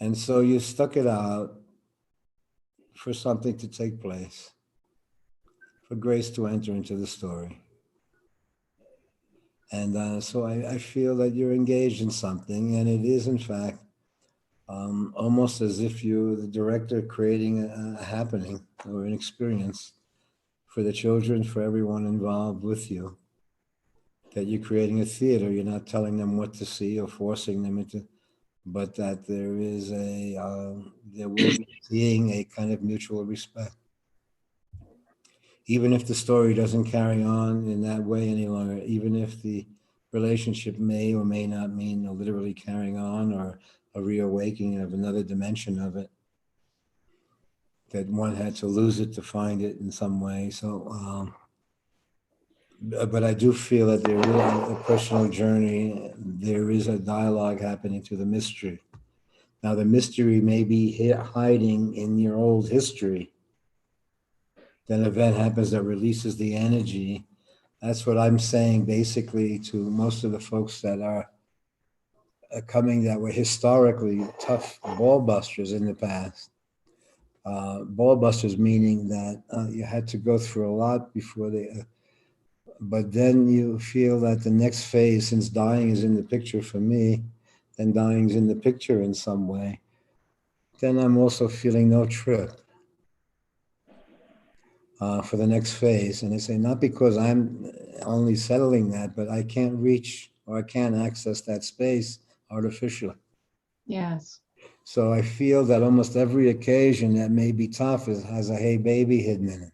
Speaker 1: And so you stuck it out for something to take place, for grace to enter into the story. And so I feel that you're engaged in something, and it is, in fact, almost as if you're the director creating a happening or an experience for the children, for everyone involved with you. That you're creating a theater, you're not telling them what to see or forcing them into, but that there is there will be seeing a kind of mutual respect. Even if the story doesn't carry on in that way any longer, even if the relationship may or may not mean literally carrying on or a reawakening of another dimension of it, that one had to lose it to find it in some way. So, but I do feel that there is a personal journey, there is a dialogue happening through the mystery. Now, the mystery may be hiding in your old history. Then an event happens that releases the energy. That's what I'm saying basically to most of the folks that are coming that were historically tough ball busters in the past. Ball busters meaning that you had to go through a lot before they, but then you feel that the next phase, since dying is in the picture for me, then dying's in the picture in some way, then I'm also feeling no trip. For the next phase. And I say, not because I'm only settling that, but I can't reach or I can't access that space artificially.
Speaker 4: Yes.
Speaker 1: So I feel that almost every occasion that may be tough has a hey baby hidden in it.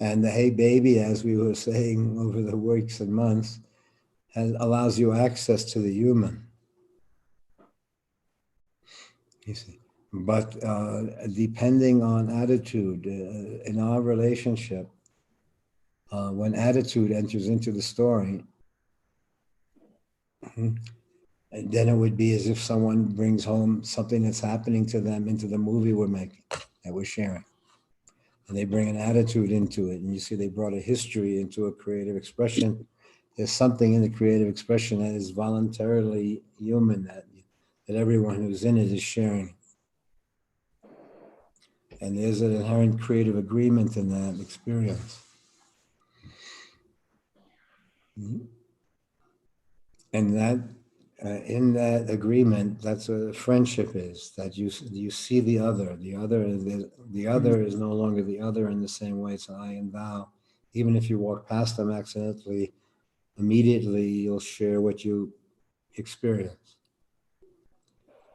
Speaker 1: And the hey baby, as we were saying over the weeks and months, allows you access to the human. You see. But depending on attitude in our relationship, when attitude enters into the story, then it would be as if someone brings home something that's happening to them into the movie we're making, that we're sharing. And they bring an attitude into it. And you see, they brought a history into a creative expression. There's something in the creative expression that is voluntarily human, that everyone who's in it is sharing. And there's an inherent creative agreement in that experience. And that, in that agreement, that's what a friendship is. That you see the other. The other is no longer the other in the same way. It's I and thou. Even if you walk past them accidentally, immediately you'll share what you experience.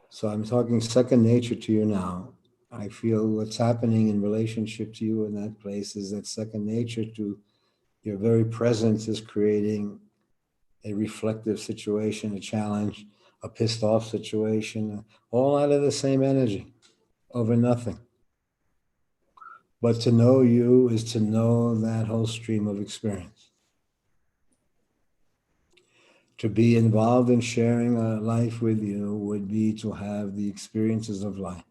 Speaker 1: So I'm talking second nature to you now. I feel what's happening in relationship to you in that place is that second nature to your very presence is creating a reflective situation, a challenge, a pissed off situation, all out of the same energy over nothing. But to know you is to know that whole stream of experience. To be involved in sharing a life with you would be to have the experiences of life.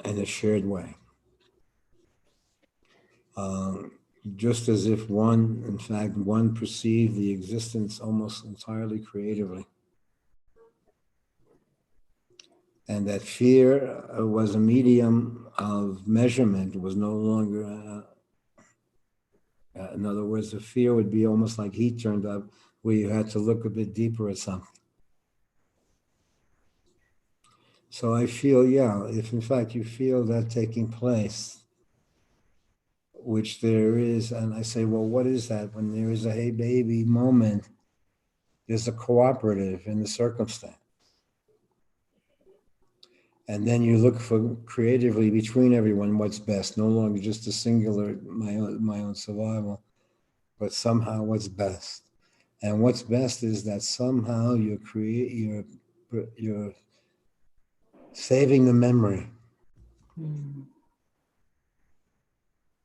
Speaker 1: In a shared way. Just as if one perceived the existence almost entirely creatively. And that fear was a medium of measurement, was no longer, in other words, the fear would be almost like heat turned up, where you had to look a bit deeper at something. So I feel, if in fact you feel that taking place, which there is, and I say, well, what is that? When there is a hey baby moment, there's a cooperative in the circumstance. And then you look for creatively between everyone what's best, no longer just a singular, my own survival, but somehow what's best. And what's best is that somehow you're saving the memory.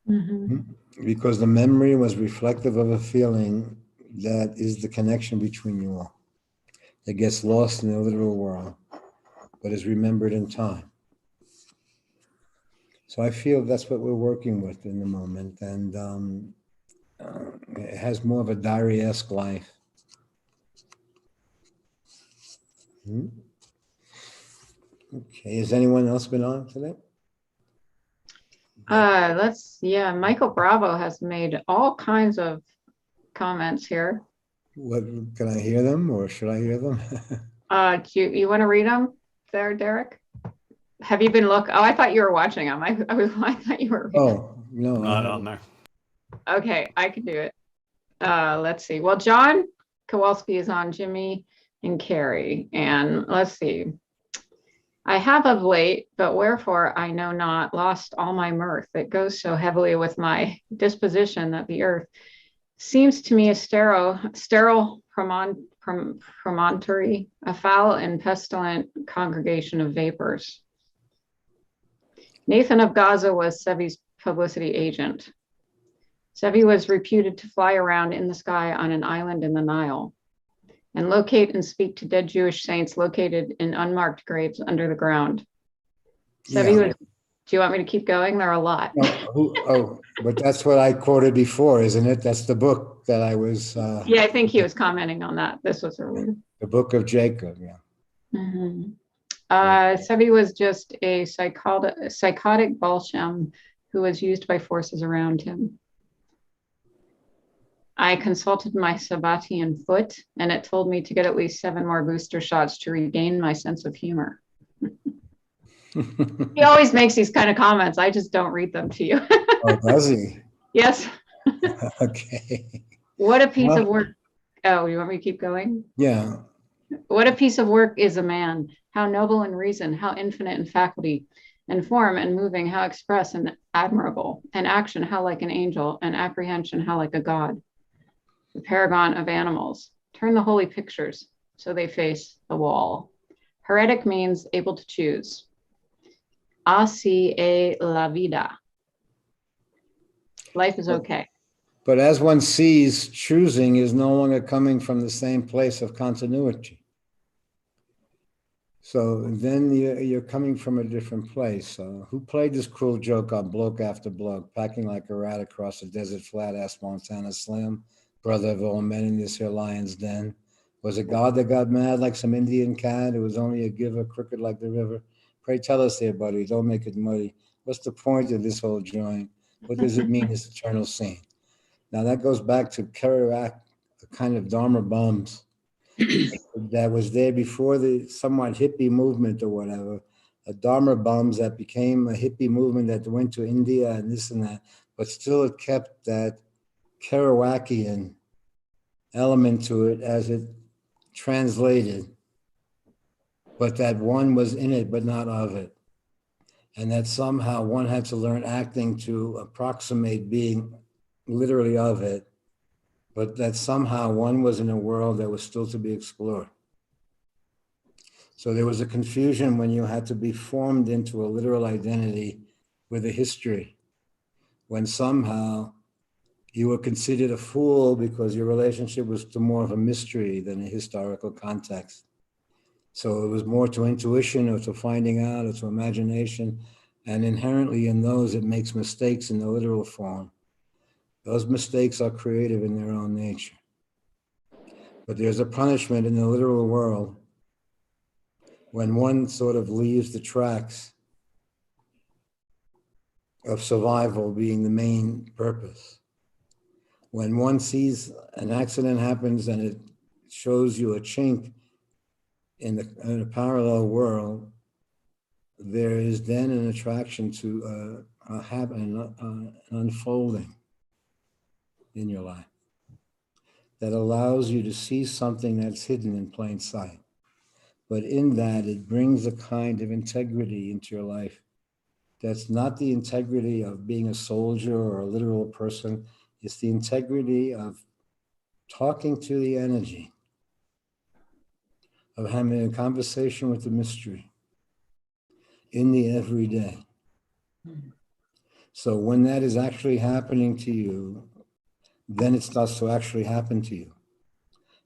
Speaker 4: Mm-hmm.
Speaker 1: Because the memory was reflective of a feeling that is the connection between you all. That gets lost in the literal world, but is remembered in time. So I feel that's what we're working with in the moment. And it has more of a diary-esque life. Okay, has anyone else been on today?
Speaker 4: Michael Bravo has made all kinds of comments here.
Speaker 1: What, can I hear them or should I hear them?
Speaker 4: Do you want to read them there, Derek? Have you been Oh, I thought you were watching them. I thought you were reading.
Speaker 1: Oh, no.
Speaker 3: Not on there.
Speaker 4: Okay, I can do it. Let's see. Well, John Kowalski is on Jimmy and Carrie. And let's see. I have of late, but wherefore I know not, lost all my mirth. It goes so heavily with my disposition that the earth seems to me a sterile promontory, a foul and pestilent congregation of vapors. Nathan of Gaza was Sevi's publicity agent. Sevi was reputed to fly around in the sky on an island in the Nile and locate and speak to dead Jewish saints located in unmarked graves under the ground. Sevi do you want me to keep going? There are a lot.
Speaker 1: But that's what I quoted before, isn't it? That's the book that I was...
Speaker 4: I think he was commenting on that. This was earlier.
Speaker 1: The book of Jacob,
Speaker 4: Mm-hmm. Sevi was just a psychotic Balsham who was used by forces around him. I consulted my Sabbatian foot, and it told me to get at least 7 more booster shots to regain my sense of humor. He always makes these kind of comments. I just don't read them to you.
Speaker 1: Oh, does he?
Speaker 4: Yes.
Speaker 1: Okay.
Speaker 4: What a piece of
Speaker 1: Well,
Speaker 4: work. Oh, you want me to keep going?
Speaker 1: yeah.
Speaker 4: What a piece of work is a man. How noble in reason, how infinite in faculty, and form and moving, how express and admirable, and action, how like an angel, and apprehension, how like a god. The paragon of animals. Turn the holy pictures so they face the wall. Heretic means able to choose. Así es la vida. Life is
Speaker 1: But,
Speaker 4: okay.
Speaker 1: but as one sees, choosing is no longer coming from the same place of continuity. So then you're coming from a different place. Who played this cruel joke on bloke after bloke, packing like a rat across the desert flat, asked Montana Slim, brother of all men in this here lion's den? Was it God that got mad like some Indian cat? It was only a giver, crooked like the river. Pray tell us here, buddy, don't make it muddy. What's the point of this whole joint? What does it mean, this eternal scene? Now that goes back to Kerouac, a kind of Dharma bums that was there before the somewhat hippie movement or whatever, a Dharma bums that became a hippie movement that went to India and this and that, but still it kept that Kerouacian element to it as it translated, but that one was in it but not of it. And that somehow one had to learn acting to approximate being literally of it, but that somehow one was in a world that was still to be explored. So there was a confusion when you had to be formed into a literal identity with a history, when somehow you were considered a fool because your relationship was to more of a mystery than a historical context. So it was more to intuition or to finding out or to imagination. And inherently in those, it makes mistakes in the literal form. Those mistakes are creative in their own nature. But there's a punishment in the literal world when one sort of leaves the tracks of survival being the main purpose. When one sees an accident happens and it shows you a chink in a parallel world, there is then an attraction to an unfolding in your life that allows you to see something that's hidden in plain sight. But in that, it brings a kind of integrity into your life that's not the integrity of being a soldier or a literal person. It's the integrity of talking to the energy, of having a conversation with the mystery in the everyday. So when that is actually happening to you, then it starts to actually happen to you.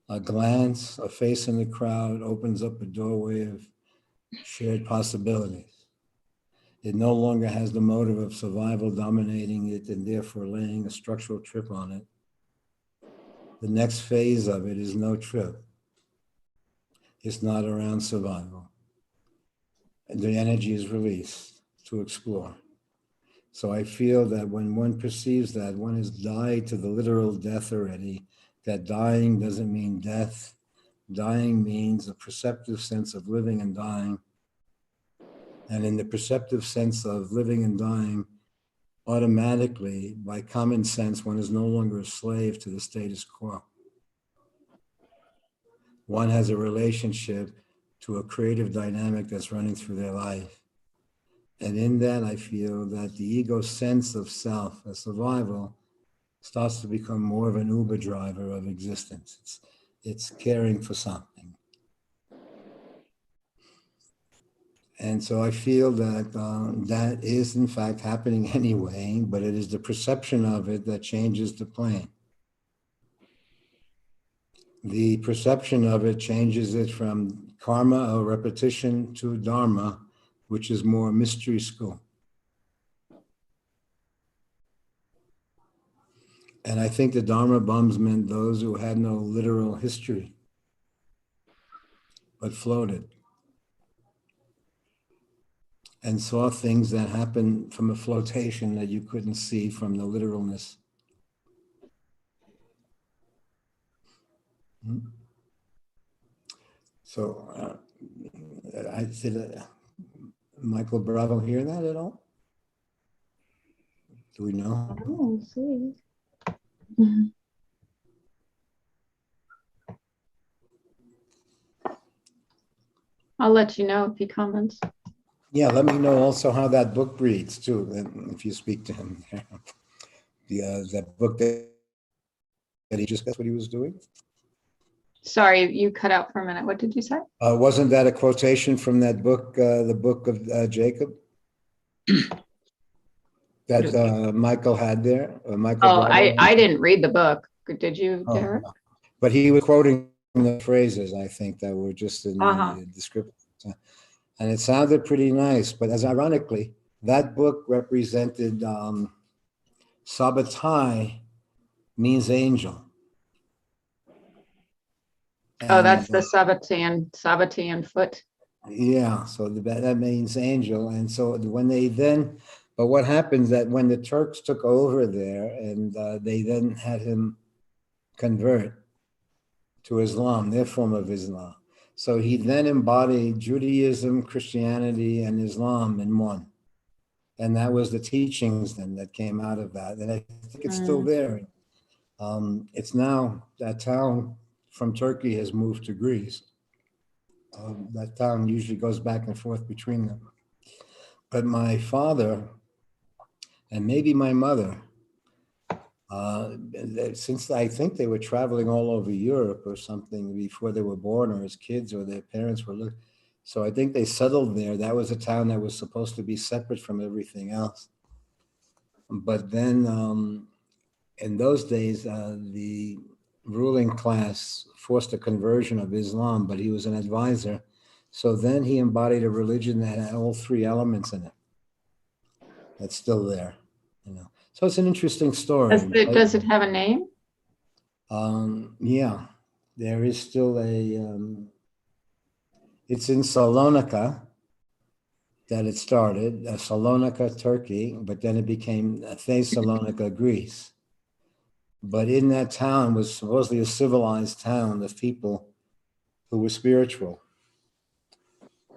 Speaker 1: A glance, a face in the crowd opens up a doorway of shared possibilities. It no longer has the motive of survival dominating it and therefore laying a structural trip on it. The next phase of it is no trip. It's not around survival. And the energy is released to explore. So I feel that when one perceives that one has died to the literal death already, that dying doesn't mean death. Dying means a perceptive sense of living and dying. And in the perceptive sense of living and dying, automatically, by common sense, one is no longer a slave to the status quo. One has a relationship to a creative dynamic that's running through their life. And in that, I feel that the ego sense of self, as survival, starts to become more of an Uber driver of existence. It's caring for something. And so I feel that that is in fact happening anyway, but it is the perception of it that changes the plane. The perception of it changes it from karma or repetition to dharma, which is more mystery school. And I think the dharma bums meant those who had no literal history, but floated and saw things that happen from a flotation that you couldn't see from the literalness. So I did Michael Bravo hear that at all? Do we know?
Speaker 4: Oh, see. Mhm. I'll let you know if he comments.
Speaker 1: Yeah, let me know also how that book reads too, if you speak to him. That book that he just, that's what he was doing.
Speaker 4: Sorry, you cut out for a minute. What did you say?
Speaker 1: Wasn't that a quotation from that book, the book of Jacob? That Michael had there? Michael
Speaker 4: Oh,
Speaker 1: Gardner?
Speaker 4: I didn't read the book. Did you,
Speaker 1: Oh,
Speaker 4: Derek?
Speaker 1: no. But he was quoting the phrases, I think, that were just in
Speaker 4: Uh-huh.
Speaker 1: the description. And it sounded pretty nice. But as ironically, that book represented Sabbatai means angel.
Speaker 4: Oh,
Speaker 1: And
Speaker 4: that's the Sabbatean foot.
Speaker 1: yeah, so that means angel. And so when they then, but what happens that when the Turks took over there and they then had him convert to Islam, their form of Islam. So he then embodied Judaism, Christianity, and Islam in one. And that was the teachings then that came out of that. And I think it's still there. It's now that town from Turkey has moved to Greece. That town usually goes back and forth between them. But my father and maybe my mother, since I think they were traveling all over Europe or something before they were born or as kids or their parents were looking. So I think they settled there. That was a town that was supposed to be separate from everything else. But then in those days, the ruling class forced a conversion of Islam, but he was an advisor. So then he embodied a religion that had all three elements in it. That's still there, you know. So it's an interesting story.
Speaker 4: Does it have a name?
Speaker 1: Yeah, there is still it's in Salonika that it started, Salonika, Turkey, but then it became Thessalonica, Greece. But in that town was supposedly a civilized town of people who were spiritual.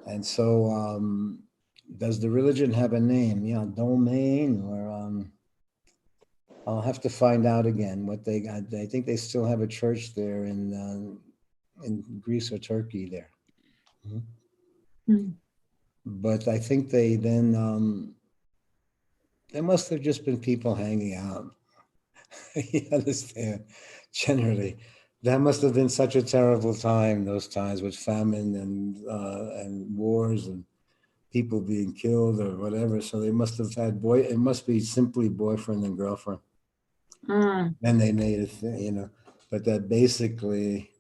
Speaker 1: And so, does the religion have a name? Yeah, domain or I'll have to find out again what they got. I think they still have a church there in Greece or Turkey there. But I think they then there must have just been people hanging out. You understand? Generally, that must have been such a terrible time. Those times with famine and wars and people being killed or whatever. So they must have had it must be simply boyfriend and girlfriend. And they made it, you know, but that basically,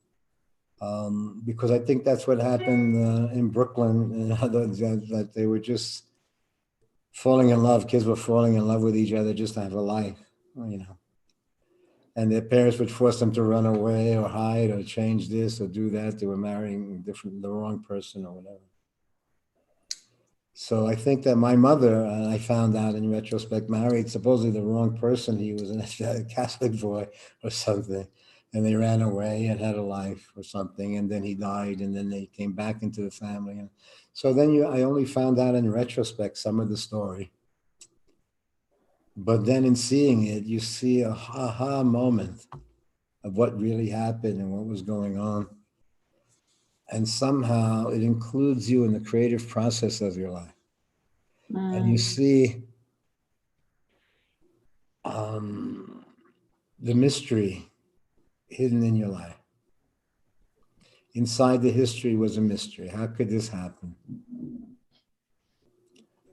Speaker 1: because I think that's what happened in Brooklyn and that they were just falling in love. Kids were falling in love with each other just to have a life, you know. And their parents would force them to run away or hide or change this or do that. They were marrying the wrong person or whatever. So I think that my mother, I found out in retrospect, married supposedly the wrong person. He was a Catholic boy or something. And they ran away and had a life or something. And then he died and then they came back into the family. And so then I only found out in retrospect some of the story. But then in seeing it, you see a aha moment of what really happened and what was going on. And somehow it includes you in the creative process of your life. And you see the mystery hidden in your life. Inside the history was a mystery. How could this happen?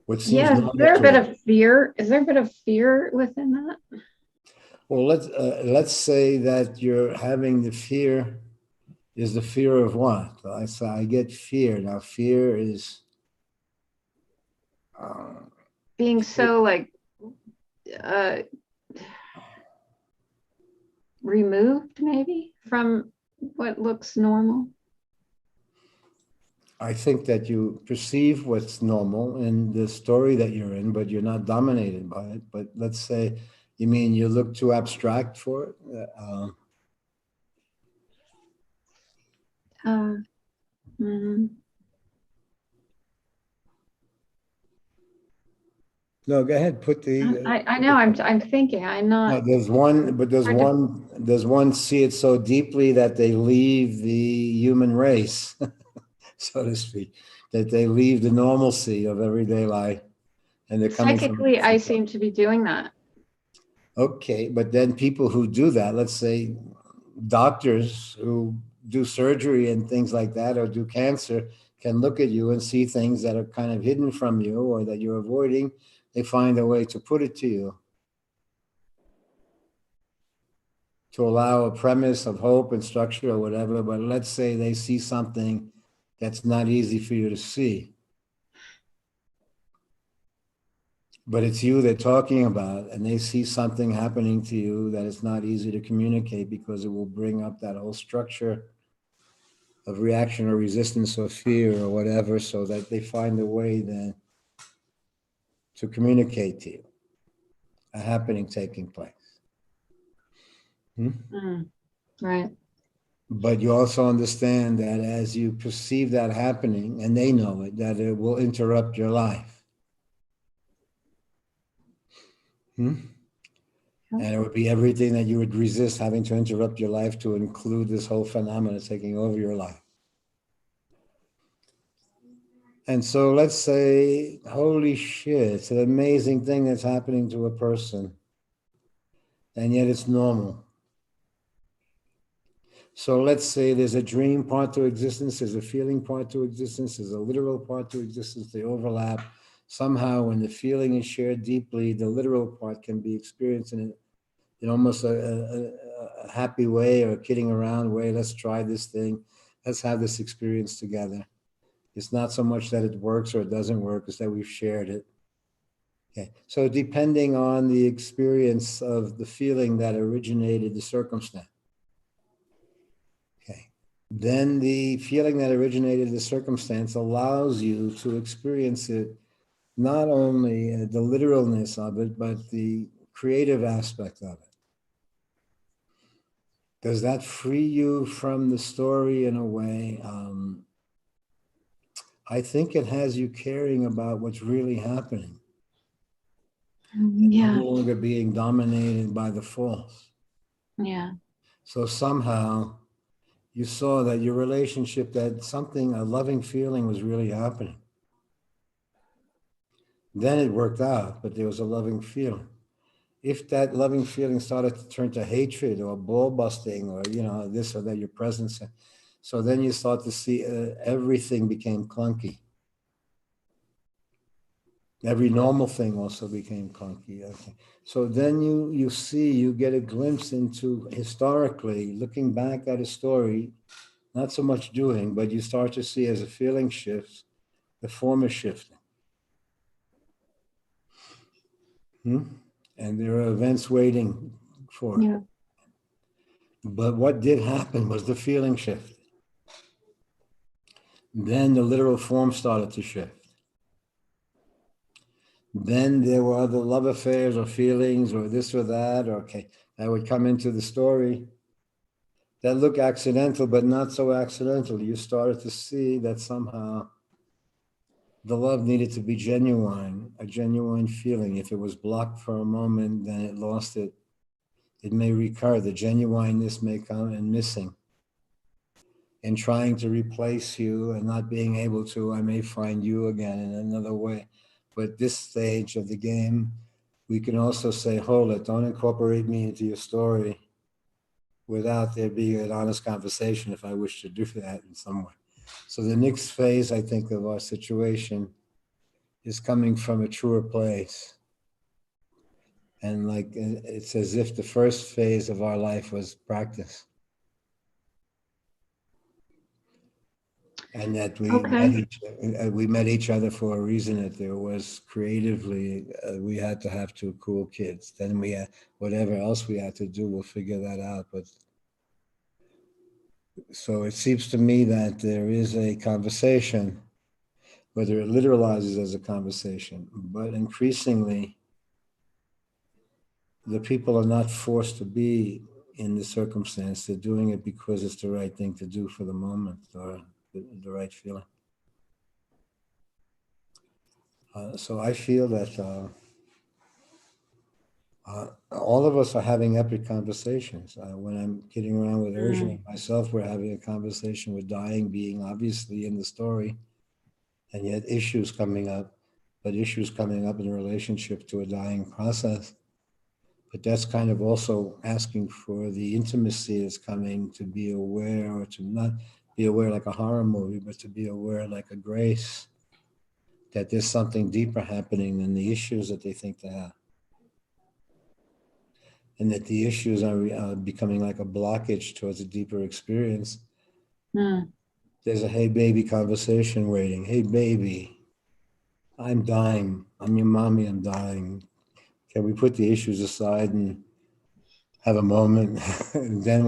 Speaker 1: What seems
Speaker 4: Is
Speaker 1: normal
Speaker 4: there a
Speaker 1: to
Speaker 4: bit
Speaker 1: us.
Speaker 4: of fear? Is there a bit of fear within that?
Speaker 1: Well, let's say that you're having the fear. Is the fear of what? I say I get fear. Now, fear is
Speaker 4: Being so removed maybe from what looks normal.
Speaker 1: I think that you perceive what's normal in the story that you're in, but you're not dominated by it. But let's say, you mean you look too abstract for it? No, go ahead, put the.
Speaker 4: I know, I'm thinking, I'm
Speaker 1: No,
Speaker 4: not.
Speaker 1: there's one see it so deeply that they leave the human race, so to speak, that they leave the normalcy of everyday life and they're coming from a
Speaker 4: Psychically, I
Speaker 1: different place.
Speaker 4: seem to be doing that.
Speaker 1: Okay, but then people who do that, let's say doctors who do surgery and things like that or do cancer can look at you and see things that are kind of hidden from you or that you're avoiding. They find a way to put it to you, to allow a premise of hope and structure or whatever. But let's say they see something that's not easy for you to see, but it's you they're talking about, and they see something happening to you that is not easy to communicate because it will bring up that whole structure of reaction or resistance or fear or whatever, so that they find a way then to communicate to you a happening taking place.
Speaker 4: Right.
Speaker 1: But you also understand that as you perceive that happening, and they know it, that it will interrupt your life. And it would be everything that you would resist having to interrupt your life to include this whole phenomena taking over your life. And so let's say, holy shit, it's an amazing thing that's happening to a person, and yet it's normal. So let's say there's a dream part to existence, there's a feeling part to existence, there's a literal part to existence, they overlap. Somehow when the feeling is shared deeply, the literal part can be experienced in almost a happy way or a kidding around way. Let's try this thing. Let's have this experience together. It's not so much that it works or it doesn't work, it's that we've shared it. Okay. So depending on the experience of the feeling that originated the circumstance. Okay. Then the feeling that originated the circumstance allows you to experience it, not only the literalness of it, but the creative aspect of it. Does that free you from the story in a way? I think it has you caring about what's really happening.
Speaker 4: Yeah.
Speaker 1: No longer being dominated by the false.
Speaker 4: Yeah.
Speaker 1: So somehow you saw that your relationship, that something, a loving feeling was really happening. Then it worked out, but there was a loving feeling. If that loving feeling started to turn to hatred or ball busting or, this or that, your presence. So then you start to see everything became clunky. Every normal thing also became clunky. Okay. So then you get a glimpse into historically, looking back at a story, not so much doing, but you start to see as a feeling shifts, the form is shifting. And there are events waiting for it.
Speaker 4: Yeah.
Speaker 1: But what did happen was the feeling shift. Then the literal form started to shift. Then there were other love affairs or feelings or this or that, that would come into the story that look accidental, but not so accidental. You started to see that somehow the love needed to be genuine, a genuine feeling. If it was blocked for a moment, then it lost it. It may recur. The genuineness may come and missing. And trying to replace you and not being able to, I may find you again in another way. But this stage of the game, we can also say, hold it, don't incorporate me into your story without there being an honest conversation if I wish to do that in some way. So the next phase, I think, of our situation is coming from a truer place. And like, it's as if the first phase of our life was practice. And that we met each other for a reason, that there was creatively, we had to have two cool kids. Then we had whatever else we had to do, we'll figure that out. But so it seems to me that there is a conversation, whether it literalizes as a conversation, but increasingly the people are not forced to be in the circumstance. They're doing it because it's the right thing to do for the moment, or the right feeling. So I feel that All of us are having epic conversations. When I'm kidding around with Urgent and myself, we're having a conversation with dying being obviously in the story, and yet issues coming up, but issues coming up in relationship to a dying process. But that's kind of also asking for the intimacy that's coming, to be aware, or to not be aware like a horror movie, but to be aware like a grace, that there's something deeper happening than the issues that they think they have. And that the issues are becoming like a blockage towards a deeper experience. There's a hey baby conversation waiting. Hey baby, I'm dying. I'm your mommy, I'm dying. Can we put the issues aside and have a moment? And then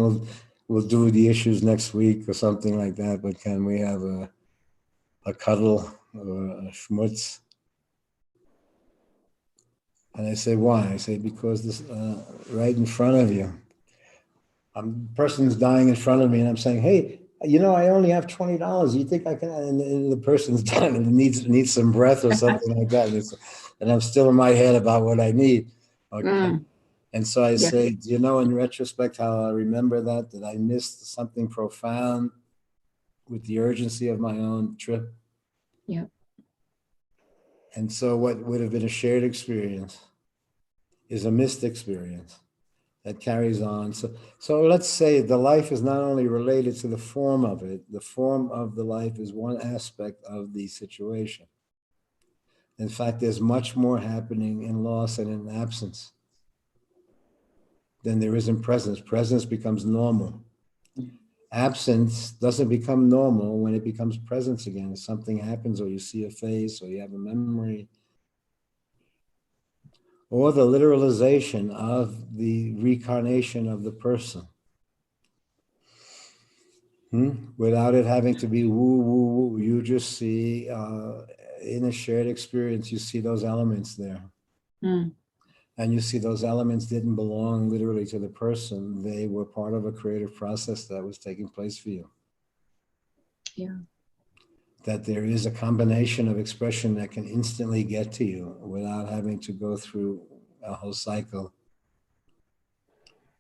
Speaker 1: we'll do the issues next week or something like that. But can we have a cuddle or a schmutz? And I say, why? I say, because this right in front of you. Person's dying in front of me, and I'm saying, hey, I only have $20. You think I can? And the person's dying and needs some breath or something like that. And I'm still in my head about what I need. Okay. And so I say, do you know, in retrospect, how I remember that I missed something profound with the urgency of my own trip?
Speaker 4: Yeah.
Speaker 1: And so what would have been a shared experience is a missed experience that carries on. So let's say the life is not only related to the form of it, the form of the life is one aspect of the situation. In fact, there's much more happening in loss and in absence than there is in presence. Presence becomes normal. Absence doesn't become normal when it becomes presence again. Something happens, or you see a face, or you have a memory, or the literalization of the reincarnation of the person. Without it having to be woo, woo, woo. You just see in a shared experience, you see those elements there. And you see those elements didn't belong literally to the person. They were part of a creative process that was taking place for you.
Speaker 4: Yeah.
Speaker 1: That there is a combination of expression that can instantly get to you without having to go through a whole cycle.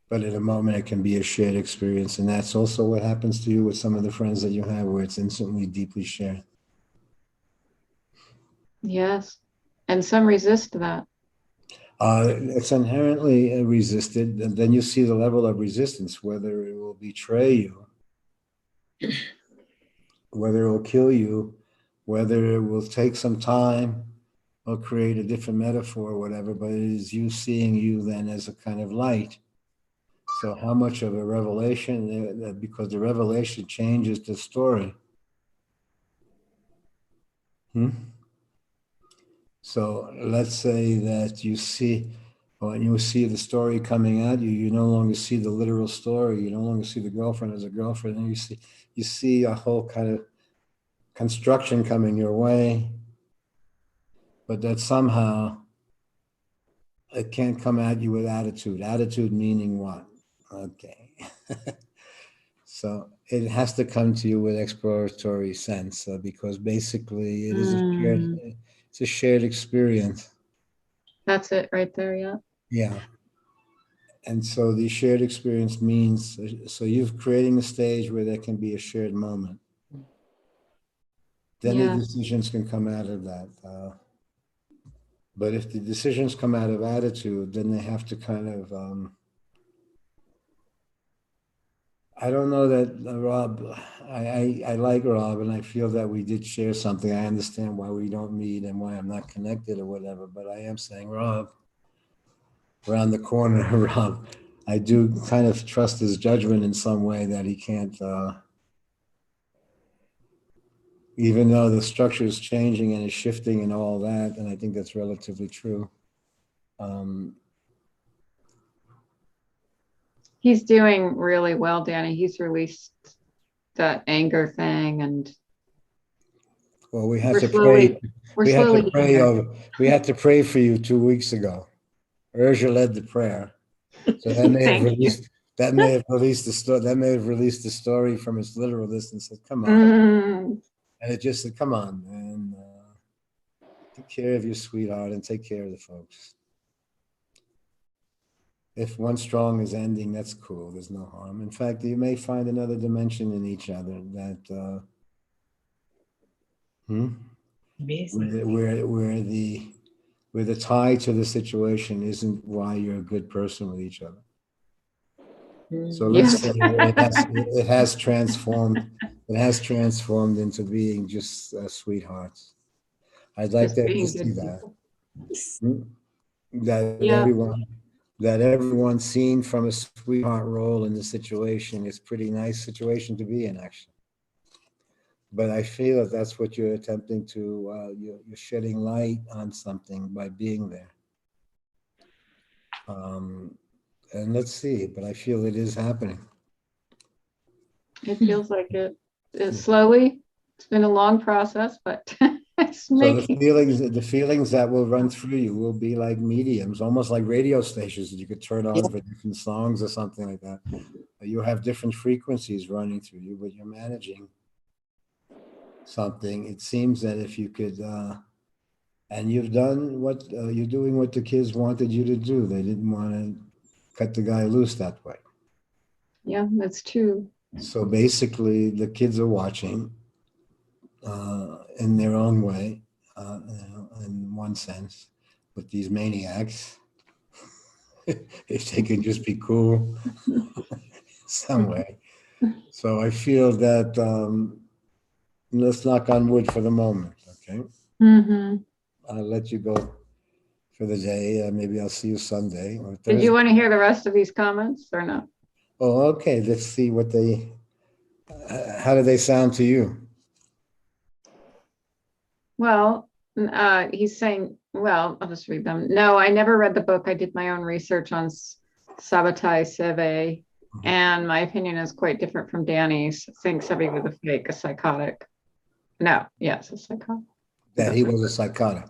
Speaker 1: But at a moment, it can be a shared experience. And that's also what happens to you with some of the friends that you have, where it's instantly, deeply shared.
Speaker 4: Yes. And some resist that.
Speaker 1: It's inherently resisted. And then you see the level of resistance, whether it will betray you, whether it will kill you, whether it will take some time or create a different metaphor or whatever, but it is you seeing you then as a kind of light. So how much of a revelation, because the revelation changes the story. So let's say that you see, when you see the story coming at you, you no longer see the literal story. You no longer see the girlfriend as a girlfriend, and you see a whole kind of construction coming your way, but that somehow it can't come at you with attitude. Attitude meaning what? Okay. So it has to come to you with exploratory sense, because basically it is it's a shared experience.
Speaker 4: That's it right there. Yeah.
Speaker 1: Yeah. And so the shared experience means, so you're creating a stage where there can be a shared moment. Then the decisions can come out of that. But if the decisions come out of attitude, then they have to kind of, I don't know that Rob, I like Rob, and I feel that we did share something. I understand why we don't meet and why I'm not connected or whatever, but I am saying, Rob, around the corner, Rob, I do kind of trust his judgment in some way, that he can't, even though the structure is changing and is shifting and all that, and I think that's relatively true.
Speaker 4: He's doing really well, Danny. He's released that anger thing, and
Speaker 1: well, we had to pray.
Speaker 4: We
Speaker 1: had to pray for you 2 weeks ago. Urja led the prayer, so that may have released. That may have released the story. That may have released the story from its literalness and said, "Come on," and it just said, "Come on, man, take care of your sweetheart and take care of the folks." if one strong is ending, that's cool. There's no harm. In fact, you may find another dimension in each other that
Speaker 2: Amazing.
Speaker 1: where the tie to the situation isn't why you're a good person with each other. So let's say it has transformed. It has transformed into being just sweethearts. I'd like
Speaker 4: Just
Speaker 1: them
Speaker 4: being
Speaker 1: to see
Speaker 4: good
Speaker 1: that.
Speaker 4: people.
Speaker 1: That
Speaker 4: Yeah.
Speaker 1: everyone seen from a sweetheart role in the situation is pretty nice situation to be in, actually. But I feel that that's what you're attempting to, you're shedding light on something by being there. And let's see, but I feel it is happening.
Speaker 4: It feels like it is slowly. It's been a long process, but it's
Speaker 1: So
Speaker 4: making.
Speaker 1: the feelings that will run through you will be like mediums, almost like radio stations that you could turn on for different songs or something like that. You have different frequencies running through you, but you're managing something. It seems that if you could, and you've done what you're doing what the kids wanted you to do. They didn't want to cut the guy loose that way.
Speaker 4: Yeah, that's true.
Speaker 1: So basically, the kids are watching in their own way, in one sense, with these maniacs. If they could just be cool some way. So I feel that let's knock on wood for the moment, okay?
Speaker 4: Mm-hmm.
Speaker 1: I'll let you go for the day. Maybe I'll see you Sunday or
Speaker 4: Did
Speaker 1: Thursday.
Speaker 4: you want to hear the rest of these comments or no?
Speaker 1: Oh, okay. Let's see what how do they sound to you?
Speaker 4: Well, he's saying, well, I'll just read them. No, I never read the book. I did my own research on Sabbatai Seve, and my opinion is quite different from Danny's. Thinks Sevi was a fake, a psychotic. No, yes, a psychotic.
Speaker 1: That he was a psychotic.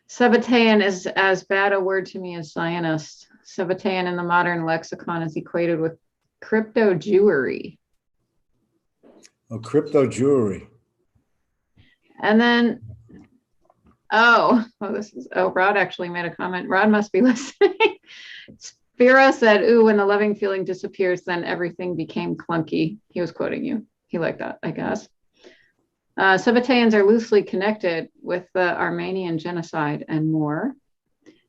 Speaker 4: Sabbatean is as bad a word to me as Zionist. Sabbatean in the modern lexicon is equated with crypto Jewery.
Speaker 1: Oh, crypto jewelry.
Speaker 4: And then, Rod actually made a comment. Rod must be listening. Spiro said, ooh, when the loving feeling disappears, then everything became clunky. He was quoting you. He liked that, I guess. Sabbateans are loosely connected with the Armenian genocide and more.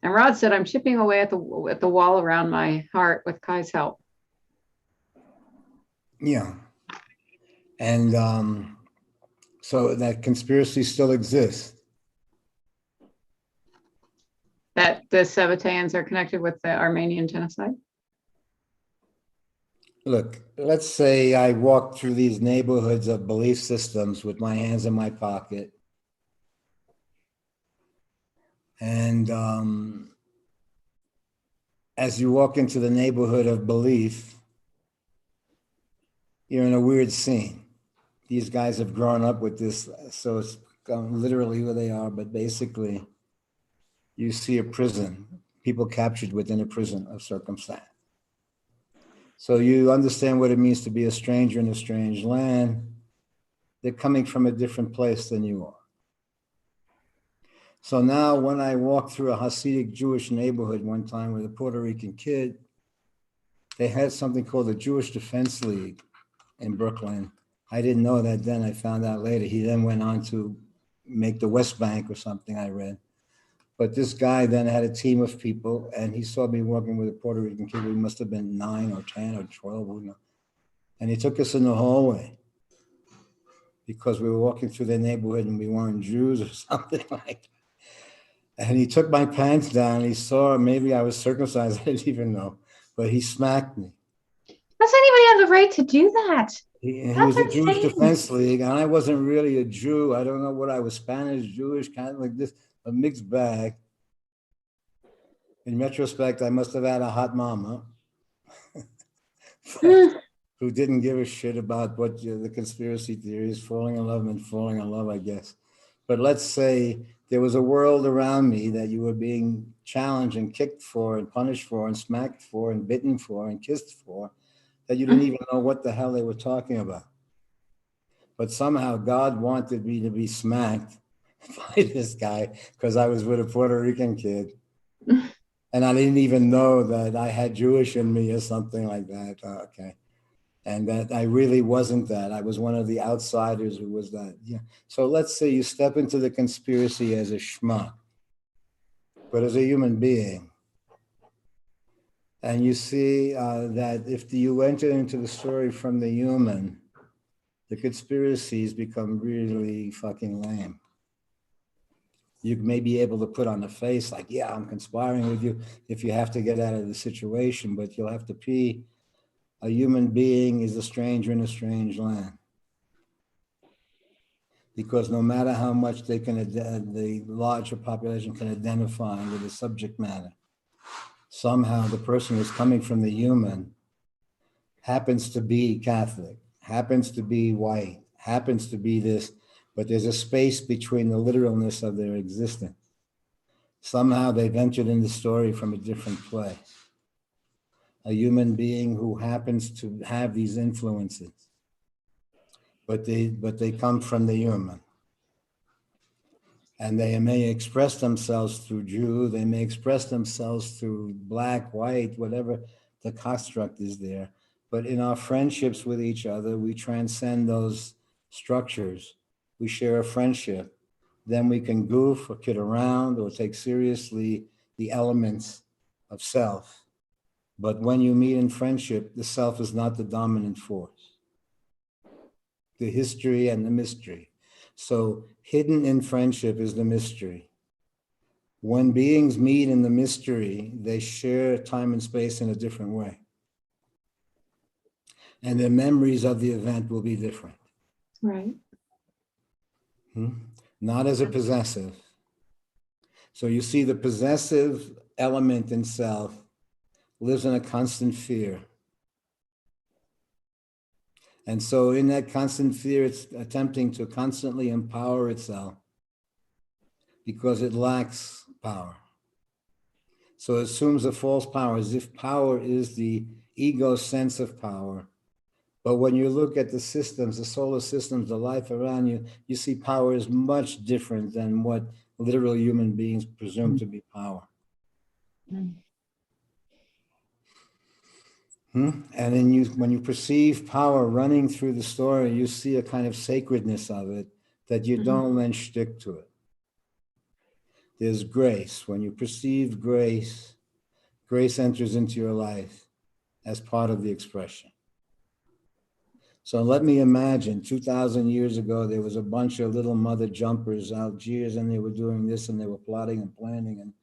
Speaker 4: And Rod said, I'm chipping away at the wall around my heart with Kai's help.
Speaker 1: Yeah. And so that conspiracy still exists.
Speaker 4: That the Sabbateans are connected with the Armenian genocide?
Speaker 1: Look, let's say I walk through these neighborhoods of belief systems with my hands in my pocket. And as you walk into the neighborhood of belief, you're in a weird scene. These guys have grown up with this, so it's literally who they are, but basically you see a prison, people captured within a prison of circumstance. So you understand what it means to be a stranger in a strange land. They're coming from a different place than you are. So now when I walked through a Hasidic Jewish neighborhood one time with a Puerto Rican kid, they had something called the Jewish Defense League in Brooklyn. I didn't know that then. I found out later. He then went on to make the West Bank or something, I read. But this guy then had a team of people, and he saw me walking with a Puerto Rican kid. We must have been 9 or 10 or 12. Who knows. And he took us in the hallway because we were walking through their neighborhood and we weren't Jews or something like that. And he took my pants down. He saw maybe I was circumcised. I didn't even know. But he smacked me.
Speaker 4: Does anybody have the right to do that?
Speaker 1: He was a Jewish Defense League, and I wasn't really a Jew. I don't know what I was, Spanish, Jewish, kind of like this, a mixed bag. In retrospect, I must have had a hot mama who didn't give a shit about what the conspiracy theories, falling in love and falling in love, I guess. But let's say there was a world around me that you were being challenged and kicked for and punished for and smacked for and bitten for and kissed for, that you didn't even know what the hell they were talking about. But somehow God wanted me to be smacked by this guy because I was with a Puerto Rican kid. And I didn't even know that I had Jewish in me or something like that. Okay. And that I really wasn't that. I was one of the outsiders who was that. Yeah. So let's say you step into the conspiracy as a schmuck, but as a human being. And you see that if you enter into the story from the human, the conspiracies become really fucking lame. You may be able to put on a face like, yeah, I'm conspiring with you if you have to get out of the situation, but you'll have to pee. A human being is a stranger in a strange land. Because no matter how much they can, the larger population can identify with the subject matter, somehow the person who's coming from the human happens to be Catholic, happens to be white, happens to be this, but there's a space between the literalness of their existence. Somehow they've entered in the story from a different place. A human being who happens to have these influences, but they come from the human. And they may express themselves through Jew, they may express themselves through black, white, whatever the construct is there. But in our friendships with each other, we transcend those structures. We share a friendship. Then we can goof or kid around or take seriously the elements of self. But when you meet in friendship, the self is not the dominant force. The history and the mystery. So hidden in friendship is the mystery. When beings meet in the mystery, they share time and space in a different way. And their memories of the event will be different.
Speaker 4: Right.
Speaker 1: Not as a possessive. So you see the possessive element in self lives in a constant fear. And so in that constant fear, it's attempting to constantly empower itself because it lacks power. So it assumes a false power as if power is the ego sense of power. But when you look at the systems, the solar systems, the life around you, you see power is much different than what literal human beings presume to be power. And then when you perceive power running through the story, you see a kind of sacredness of it that you don't then stick to it. There's grace. When you perceive grace, grace enters into your life as part of the expression. So let me imagine 2,000 years ago, there was a bunch of little mother jumpers, Algiers, and they were doing this and they were plotting and planning and,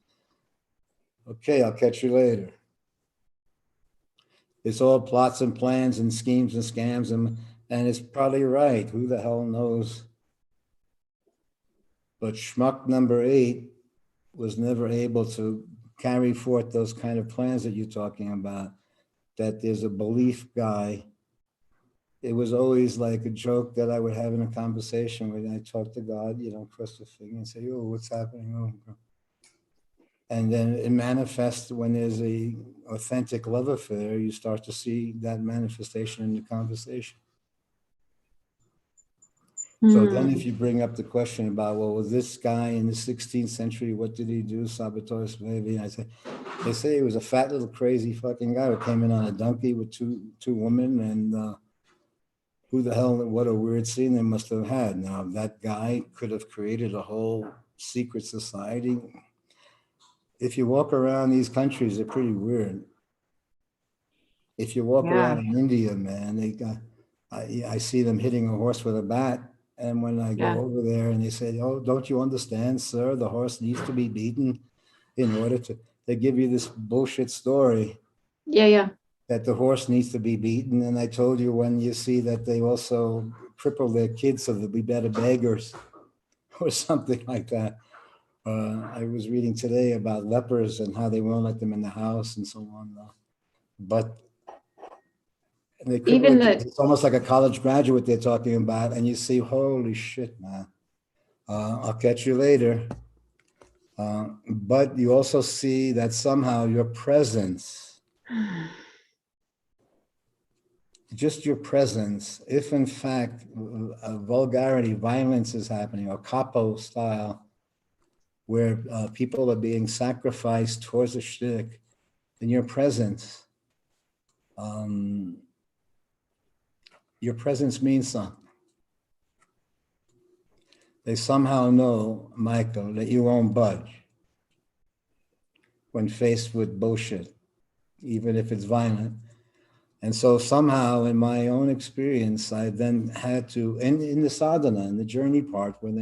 Speaker 1: okay, I'll catch you later. It's all plots and plans and schemes and scams, and it's probably right. Who the hell knows? But schmuck number 8 was never able to carry forth those kind of plans that you're talking about, that there's a belief guy. It was always like a joke that I would have in a conversation when I talk to God, cross the finger and say, oh, what's happening? Oh. And then it manifests when there's a authentic love affair, you start to see that manifestation in the conversation. So then if you bring up the question about, well, was this guy in the 16th century, what did he do? Salvatore Svevi. They say he was a fat little crazy fucking guy who came in on a donkey with two women, and who the hell, what a weird scene they must have had. Now that guy could have created a whole secret society. If you walk around these countries, they're pretty weird. If you walk around in India, man, I see them hitting a horse with a bat. And when I go over there and they say, oh, don't you understand, sir? The horse needs to be beaten in order to, they give you this bullshit story.
Speaker 4: Yeah.
Speaker 1: That the horse needs to be beaten. And I told you when you see that they also cripple their kids so they'll be better beggars or something like that. I was reading today about lepers and how they won't let them in the house and so on. But they cripple the kids. It's almost like a college graduate they're talking about. And you see, holy shit, man. I'll catch you later. But you also see that somehow your presence, just your presence, if in fact vulgarity, violence is happening, or capo style, where people are being sacrificed towards a shtick in your presence. Your presence means something. They somehow know, Michael, that you won't budge when faced with bullshit, even if it's violent. And so somehow in my own experience, I then had to, in the sadhana, in the journey part, when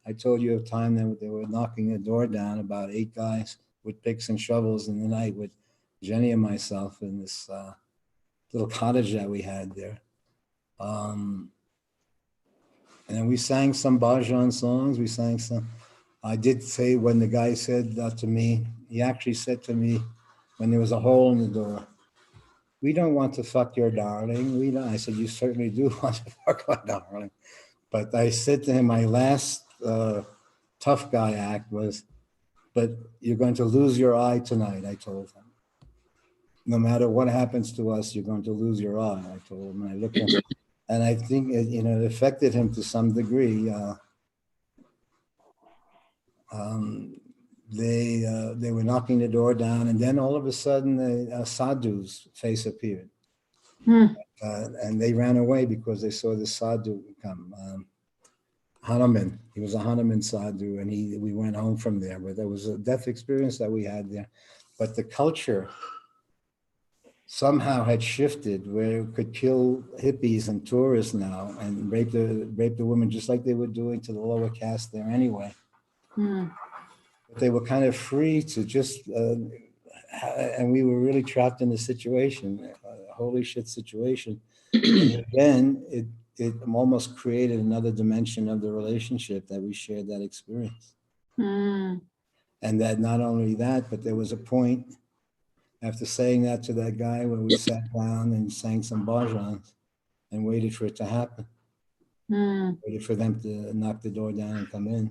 Speaker 1: I told you of time that they were knocking the door down, about 8 guys with picks and shovels in the night with Jenny and myself in this little cottage that we had there. And then we sang some bhajan songs. We sang some, I did say when the guy said to me, he actually said to me when there was a hole in the door, "We don't want to fuck your darling. We don't." I said, "You certainly do want to fuck my darling." But I said to him, my last tough guy act was, "But you're going to lose your eye tonight," I told him. "No matter what happens to us, you're going to lose your eye," I told him. And I looked at him, and I think it affected him to some degree. They were knocking the door down, and then all of a sudden, a sadhu's face appeared. And they ran away because they saw the sadhu come. Hanuman, he was a Hanuman sadhu, and we went home from there. But there was a death experience that we had there. But the culture somehow had shifted where it could kill hippies and tourists now and rape the women just like they were doing to the lower caste there anyway. But they were kind of free to just, and we were really trapped in the situation, a holy shit situation. And again, it almost created another dimension of the relationship that we shared that experience. And that not only that, but there was a point after saying that to that guy where we sat down and sang some bhajans and waited for it to happen. Waited for them to knock the door down and come in.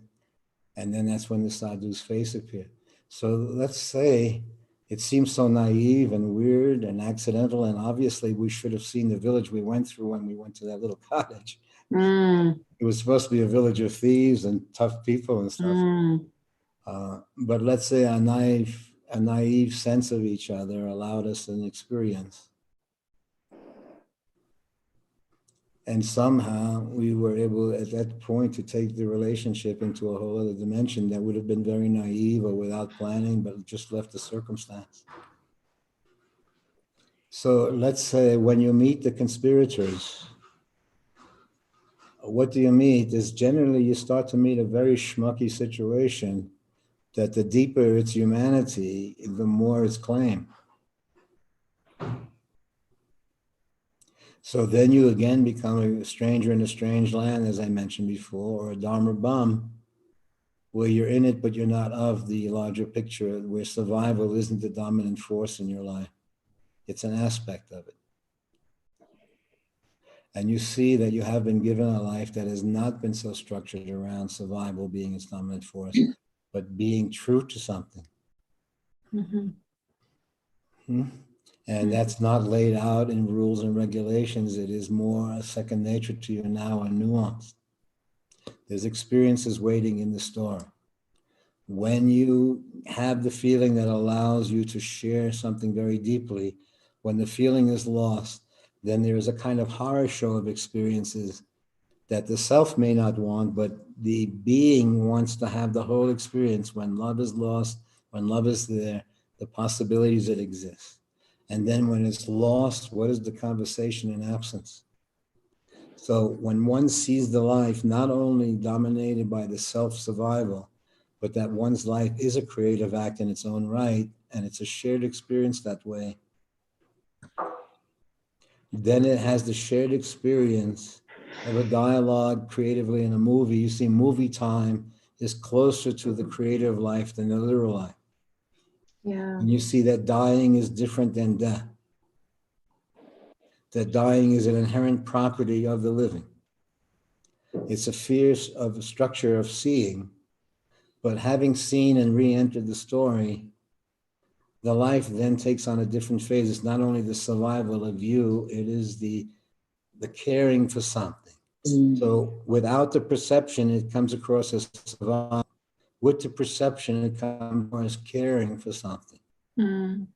Speaker 1: And then that's when the sadhu's face appeared. So let's say it seems so naive and weird and accidental, and obviously we should have seen the village we went through when we went to that little cottage. It was supposed to be a village of thieves and tough people and stuff. But let's say a naive sense of each other allowed us an experience. And somehow we were able at that point to take the relationship into a whole other dimension that would have been very naive or without planning, but just left the circumstance. So let's say when you meet the conspirators, what do you meet? Is generally you start to meet a very schmucky situation that the deeper its humanity, the more it's claimed. So then you again become a stranger in a strange land, as I mentioned before, or a Dharma bum, where you're in it, but you're not of the larger picture, where survival isn't the dominant force in your life. It's an aspect of it. And you see that you have been given a life that has not been so structured around survival being its dominant force, but being true to something. And that's not laid out in rules and regulations. It is more a second nature to you now and nuanced. There's experiences waiting in the store. When you have the feeling that allows you to share something very deeply, when the feeling is lost, then there is a kind of horror show of experiences that the self may not want, but the being wants to have the whole experience. When love is lost, when love is there, the possibilities that exist. And then when it's lost, what is the conversation in absence? So when one sees the life not only dominated by the self-survival, but that one's life is a creative act in its own right, and it's a shared experience that way, then it has the shared experience of a dialogue creatively in a movie. You see, movie time is closer to the creative life than the literal life. And you see that dying is different than death. That dying is an inherent property of the living. It's a fierce of a structure of seeing, but having seen and re-entered the story, the life then takes on a different phase. It's not only the survival of you, it is the caring for something. So without the perception, it comes across as survival. with the perception, it comes more as caring for something.
Speaker 4: Mm.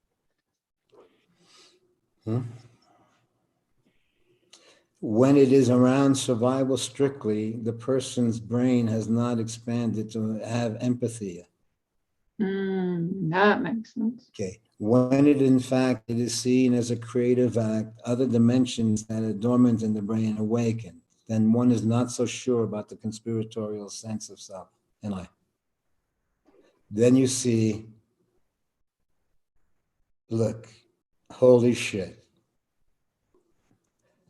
Speaker 1: When it is around survival strictly, the person's brain has not expanded to have empathy.
Speaker 4: That makes sense.
Speaker 1: Okay. When it in fact it is seen as a creative act, other dimensions that are dormant in the brain awaken, then one is not so sure about the conspiratorial sense of self and life. Then you see, look, holy shit.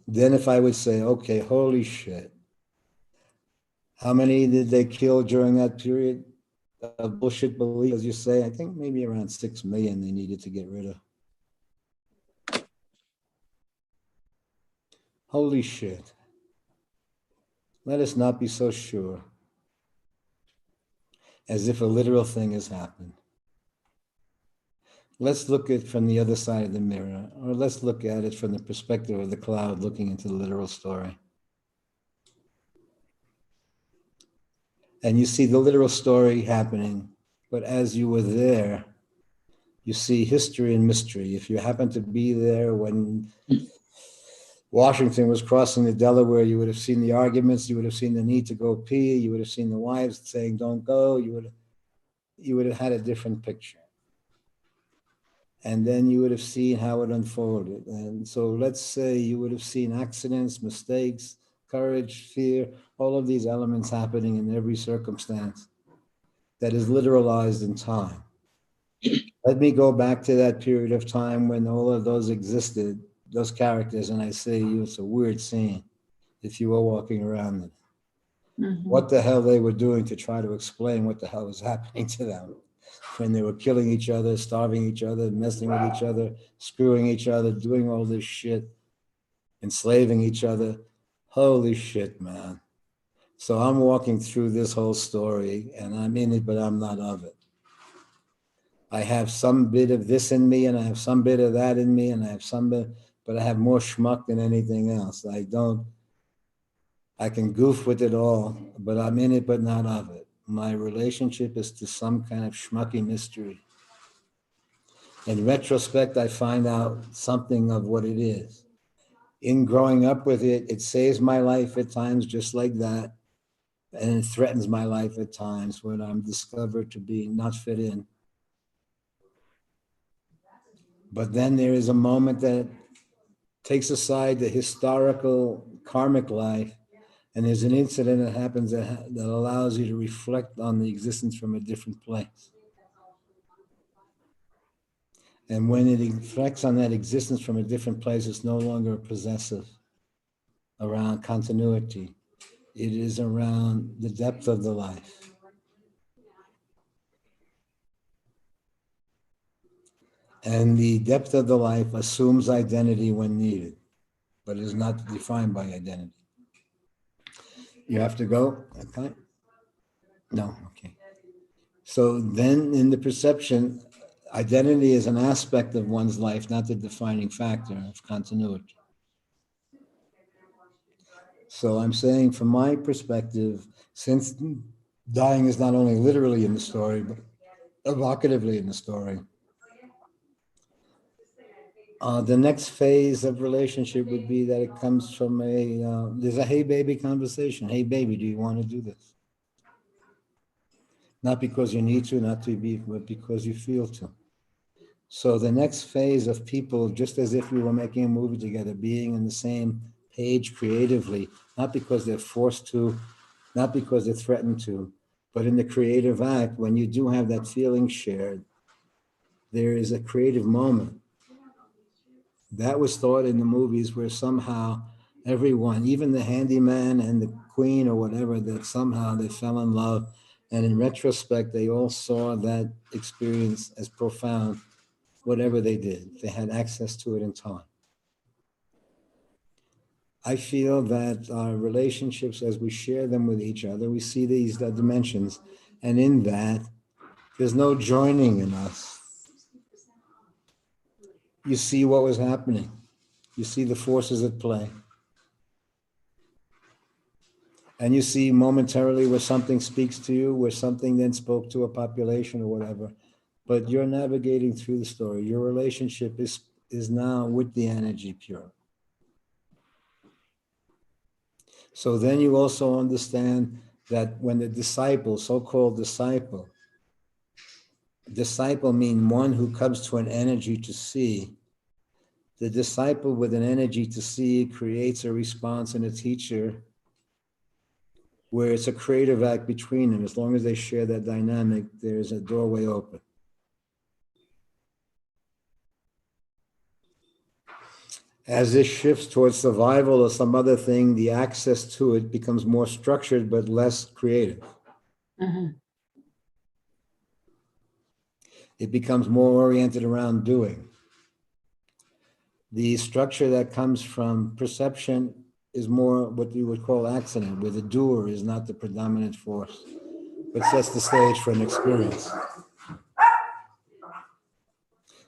Speaker 1: Then if I would say, okay, holy shit, how many did they kill during that period of bullshit belief, as you say? I think maybe around 6 million they needed to get rid of. Holy shit. Let us not be so sure, as if a literal thing has happened. Let's look at it from the other side of the mirror, or let's look at it from the perspective of the cloud looking into the literal story. And you see the literal story happening, but as you were there, you see history and mystery. If you happen to be there when Washington was crossing the Delaware, you would have seen the arguments, you would have seen the need to go pee, you would have seen the wives saying, don't go, you would have had a different picture. And then you would have seen how it unfolded. And so let's say you would have seen accidents, mistakes, courage, fear, all of these elements happening in every circumstance that is literalized in time. Let me go back to that period of time when all of those existed, those characters, and I say to you, it's a weird scene if you were walking around them.
Speaker 4: Mhm.
Speaker 1: What the hell they were doing to try to explain what the hell was happening to them when they were killing each other, starving each other, messing with each other, screwing each other, doing all this shit, enslaving each other. Holy shit, man. So I'm walking through this whole story and I'm in it, but I'm not of it. I have some bit of this in me and I have some bit of that in me and I have some bit, but I have more schmuck than anything else. I can goof with it all, but I'm in it, but not of it. My relationship is to some kind of schmucky mystery. In retrospect, I find out something of what it is. In growing up with it, it saves my life at times just like that. And it threatens my life at times when I'm discovered to be not fit in. But then there is a moment that takes aside the historical karmic life, and there's an incident that happens that allows you to reflect on the existence from a different place. And when it reflects on that existence from a different place, it's no longer possessive around continuity. It is around the depth of the life. And the depth of the life assumes identity when needed, but is not defined by identity. You have to go? Okay. No, okay. So then in the perception, identity is an aspect of one's life, not the defining factor of continuity. So I'm saying from my perspective, since dying is not only literally in the story, but evocatively in the story, the next phase of relationship would be that it comes from there's a hey baby conversation. Hey baby, do you want to do this? Not because you need to, not to be, but because you feel to. So the next phase of people, just as if we were making a movie together, being in the same page creatively, not because they're forced to, not because they're threatened to, but in the creative act, when you do have that feeling shared, there is a creative moment. That was thought in the movies where somehow everyone, even the handyman and the queen or whatever, that somehow they fell in love. And in retrospect, they all saw that experience as profound, whatever they did. They had access to it in time. I feel that our relationships, as we share them with each other, we see these dimensions. And in that, there's no joining in us. You see what was happening. You see the forces at play. And you see momentarily where something speaks to you, where something then spoke to a population or whatever. But you're navigating through the story. Your relationship is now with the energy pure. So then you also understand that when the disciple, so-called disciple means one who comes to an energy to see. The disciple with an energy to see creates a response in a teacher where it's a creative act between them. As long as they share that dynamic, there's a doorway open. As this shifts towards survival or some other thing, the access to it becomes more structured but less creative. It becomes more oriented around doing. The structure that comes from perception is more what you would call accident, where the doer is not the predominant force, but sets the stage for an experience.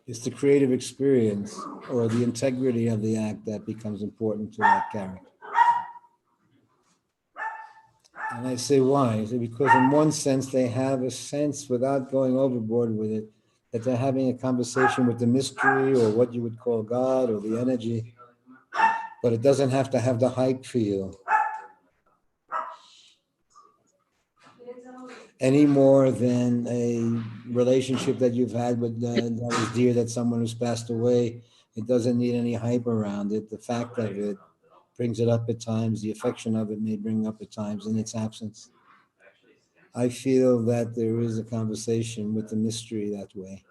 Speaker 1: It's the creative experience or the integrity of the act that becomes important to that character. And I say why? I say because in one sense they have a sense, without going overboard with it, that they're having a conversation with the mystery or what you would call God or the energy, but it doesn't have to have the hype feel any more than a relationship that you've had with that was dear, that someone who's passed away. It doesn't need any hype around it. The fact of it brings it up at times. The affection of it may bring up at times in its absence. I feel that there is a conversation with the mystery that way.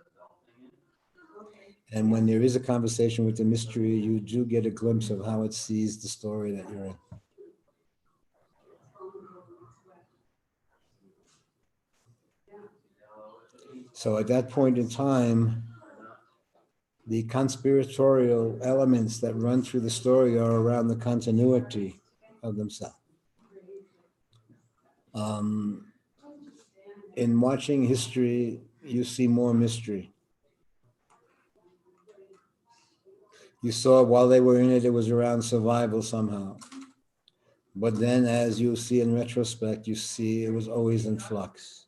Speaker 1: And when there is a conversation with the mystery, you do get a glimpse of how it sees the story that you're in. So at that point in time, the conspiratorial elements that run through the story are around the continuity of themselves. In watching history, you see more mystery. You saw while they were in it, it was around survival somehow. But then as you see in retrospect, you see it was always in flux.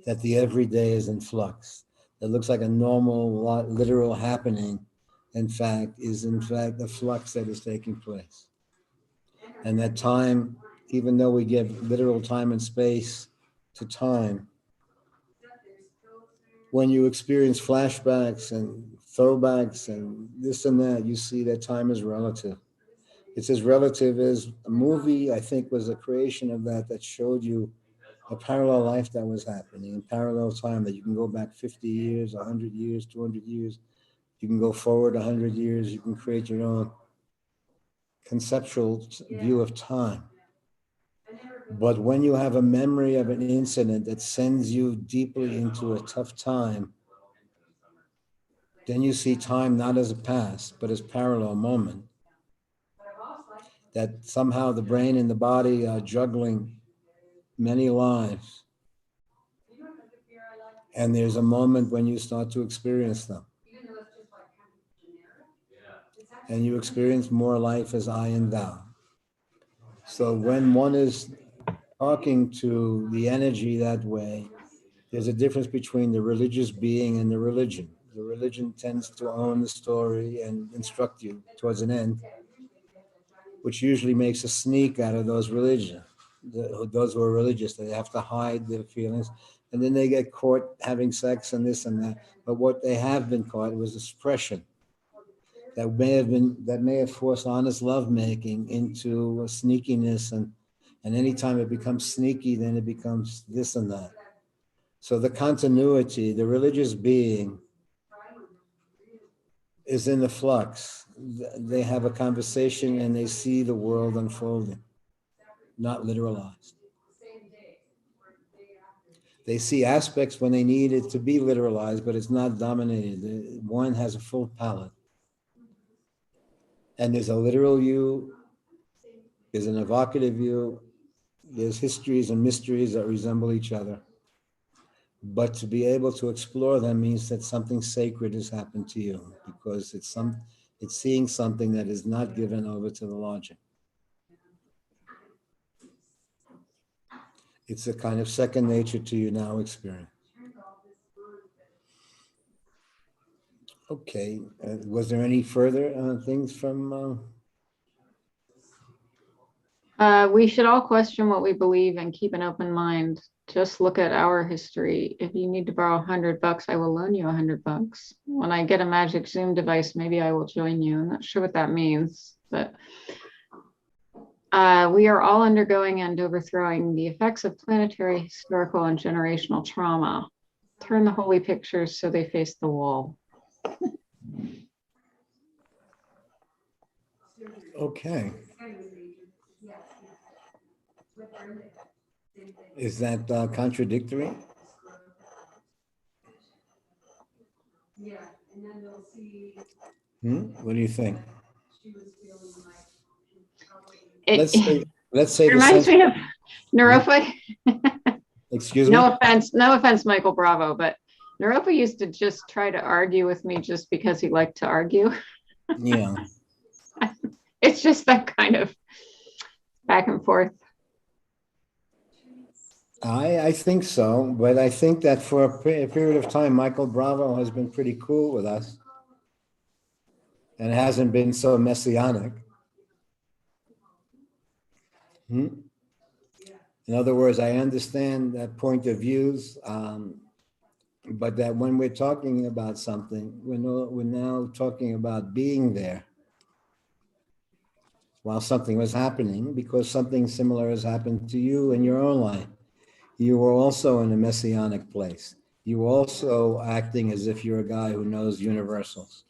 Speaker 1: That the everyday is in flux. That looks like a normal, literal happening, in fact, is in fact the flux that is taking place. And that time, even though we give literal time and space to time, when you experience flashbacks and throwbacks and this and that, you see that time is relative. It's as relative as a movie, I think, was a creation of that showed you a parallel life that was happening in parallel time, that you can go back 50 years, 100 years, 200 years. You can go forward 100 years. You can create your own conceptual view of time. But when you have a memory of an incident that sends you deeply into a tough time, then you see time not as a past, but as parallel moment. That somehow the brain and the body are juggling many lives. And there's a moment when you start to experience them. And you experience more life as I and thou. So when one is talking to the energy that way, there's a difference between the religious being and the religion. The religion tends to own the story and instruct you towards an end, which usually makes a sneak out of those those who are religious. They have to hide their feelings, and then they get caught having sex and this and that. But what they have been caught was expression that may have forced honest lovemaking into a sneakiness, and anytime it becomes sneaky, then it becomes this and that. So the continuity, the religious being is in the flux. They have a conversation and they see the world unfolding, not literalized. They see aspects when they need it to be literalized, but it's not dominated. One has a full palette. And there's a literal you, there's an evocative you, there's histories and mysteries that resemble each other. But to be able to explore them means that something sacred has happened to you, because it's seeing something that is not given over to the logic. It's a kind of second nature to you now experience. Okay. Was there any further things from?
Speaker 4: We should all question what we believe and keep an open mind. Just look at our history. If you need to borrow $100, I will loan you $100. When I get a magic Zoom device, maybe I will join you. I'm not sure what that means, but we are all undergoing and overthrowing the effects of planetary, historical, and generational trauma. Turn the holy pictures so they face the wall.
Speaker 1: Okay. Is that contradictory? What do you think? Let's say
Speaker 4: It reminds me of Naropa.
Speaker 1: Excuse me?
Speaker 4: No offense, Michael Bravo, but Naropa used to just try to argue with me just because he liked to argue.
Speaker 1: Yeah.
Speaker 4: It's just that kind of back and forth.
Speaker 1: I think so, but I think that for a period of time, Michael Bravo has been pretty cool with us and hasn't been so messianic. In other words, I understand that point of views, but that when we're talking about something, we're now talking about being there while something was happening, because something similar has happened to you in your own life. You were also in a messianic place. You were also acting as if you're a guy who knows universals.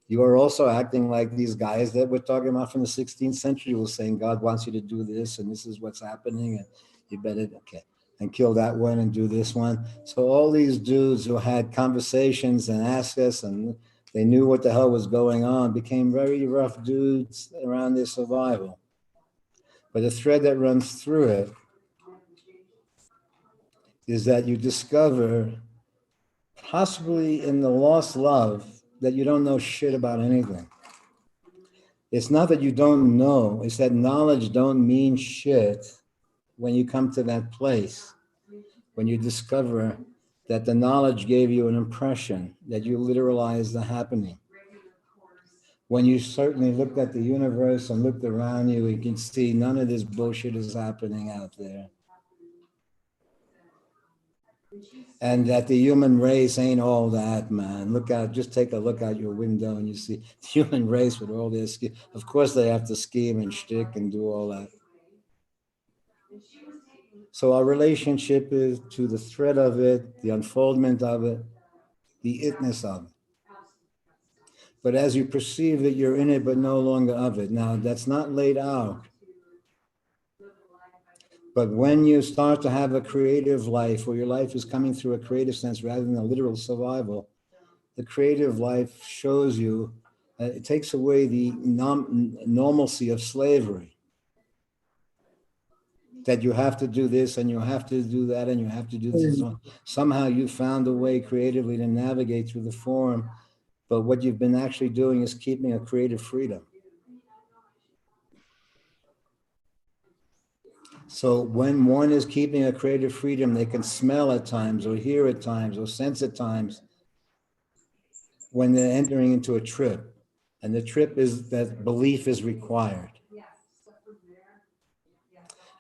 Speaker 1: You are also acting like these guys that we're talking about from the 16th century were saying, God wants you to do this, and this is what's happening, and you better, okay, and kill that one and do this one. So all these dudes who had conversations and asked us, and they knew what the hell was going on, became very rough dudes around their survival. But the thread that runs through it is that you discover, possibly in the lost love, that you don't know shit about anything. It's not that you don't know, it's that knowledge don't mean shit when you come to that place, when you discover that the knowledge gave you an impression, that you literalized the happening. When you certainly looked at the universe and looked around you, you can see none of this bullshit is happening out there. And that the human race ain't all that, man. Look out, just take a look out your window and you see the human race with all their scheme. Of course they have to scheme and shtick and do all that. So our relationship is to the thread of it, the unfoldment of it, the itness of it. But as you perceive that you're in it, but no longer of it. Now, that's not laid out. But when you start to have a creative life, where your life is coming through a creative sense rather than a literal survival, the creative life shows you, it takes away the normalcy of slavery. That you have to do this and you have to do that and you have to do this. Somehow you found a way creatively to navigate through the form, but what you've been actually doing is keeping a creative freedom. So when one is keeping a creative freedom, they can smell at times or hear at times or sense at times when they're entering into a trip. And the trip is that belief is required.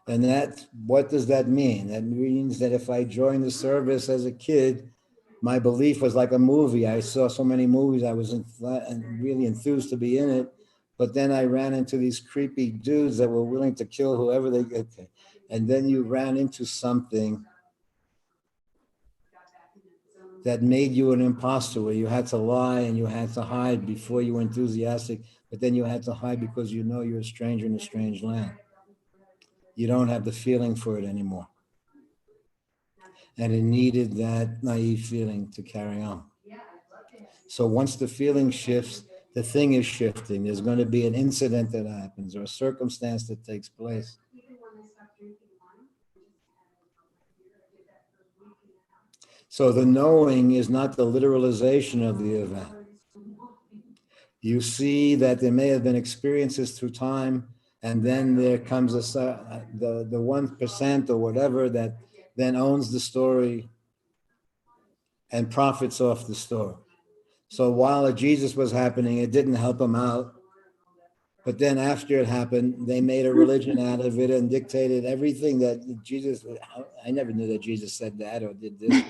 Speaker 1: And that, what does that mean? That means that if I joined the service as a kid, my belief was like a movie. I saw so many movies, I was really enthused to be in it. But then I ran into these creepy dudes that were willing to kill whoever they get. And then you ran into something that made you an imposter, where you had to lie and you had to hide before you were enthusiastic, but then you had to hide because you know you're a stranger in a strange land. You don't have the feeling for it anymore. And it needed that naive feeling to carry on. So once the feeling shifts, the thing is shifting. There's going to be an incident that happens or a circumstance that takes place. So the knowing is not the literalization of the event. You see that there may have been experiences through time And then there comes the 1% or whatever that then owns the story and profits off the story. So while Jesus was happening, it didn't help him out. But then after it happened, they made a religion out of it and dictated everything that Jesus, I never knew that Jesus said that or did this.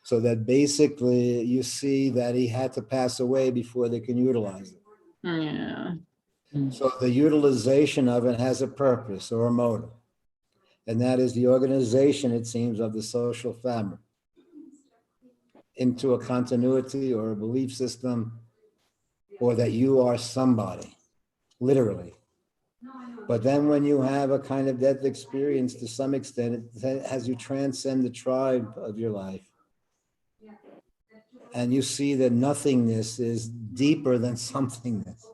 Speaker 1: So that basically you see that he had to pass away before they can utilize it.
Speaker 4: Yeah.
Speaker 1: So the utilization of it has a purpose or a motive. And that is the organization, it seems, of the social fabric into a continuity or a belief system, or that you are somebody, literally. But then when you have a kind of death experience, to some extent, it has you transcend the tribe of your life. And you see that nothingness is deeper than somethingness.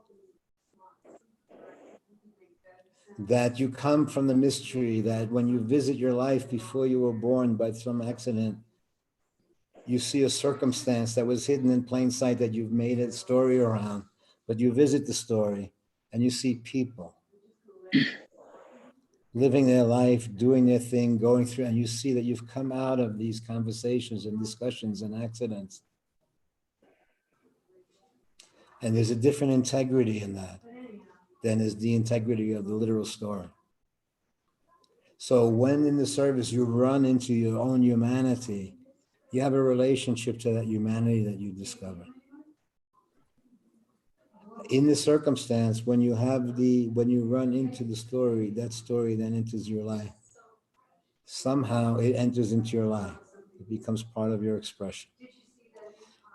Speaker 1: That you come from the mystery, that when you visit your life before you were born by some accident, you see a circumstance that was hidden in plain sight that you've made a story around, but you visit the story and you see people living their life, doing their thing, going through, and you see that you've come out of these conversations and discussions and accidents. And there's a different integrity in that than is the integrity of the literal story. So when in the service you run into your own humanity, you have a relationship to that humanity that you discover. In the circumstance, when you run into the story, that story then enters your life. Somehow it enters into your life. It becomes part of your expression.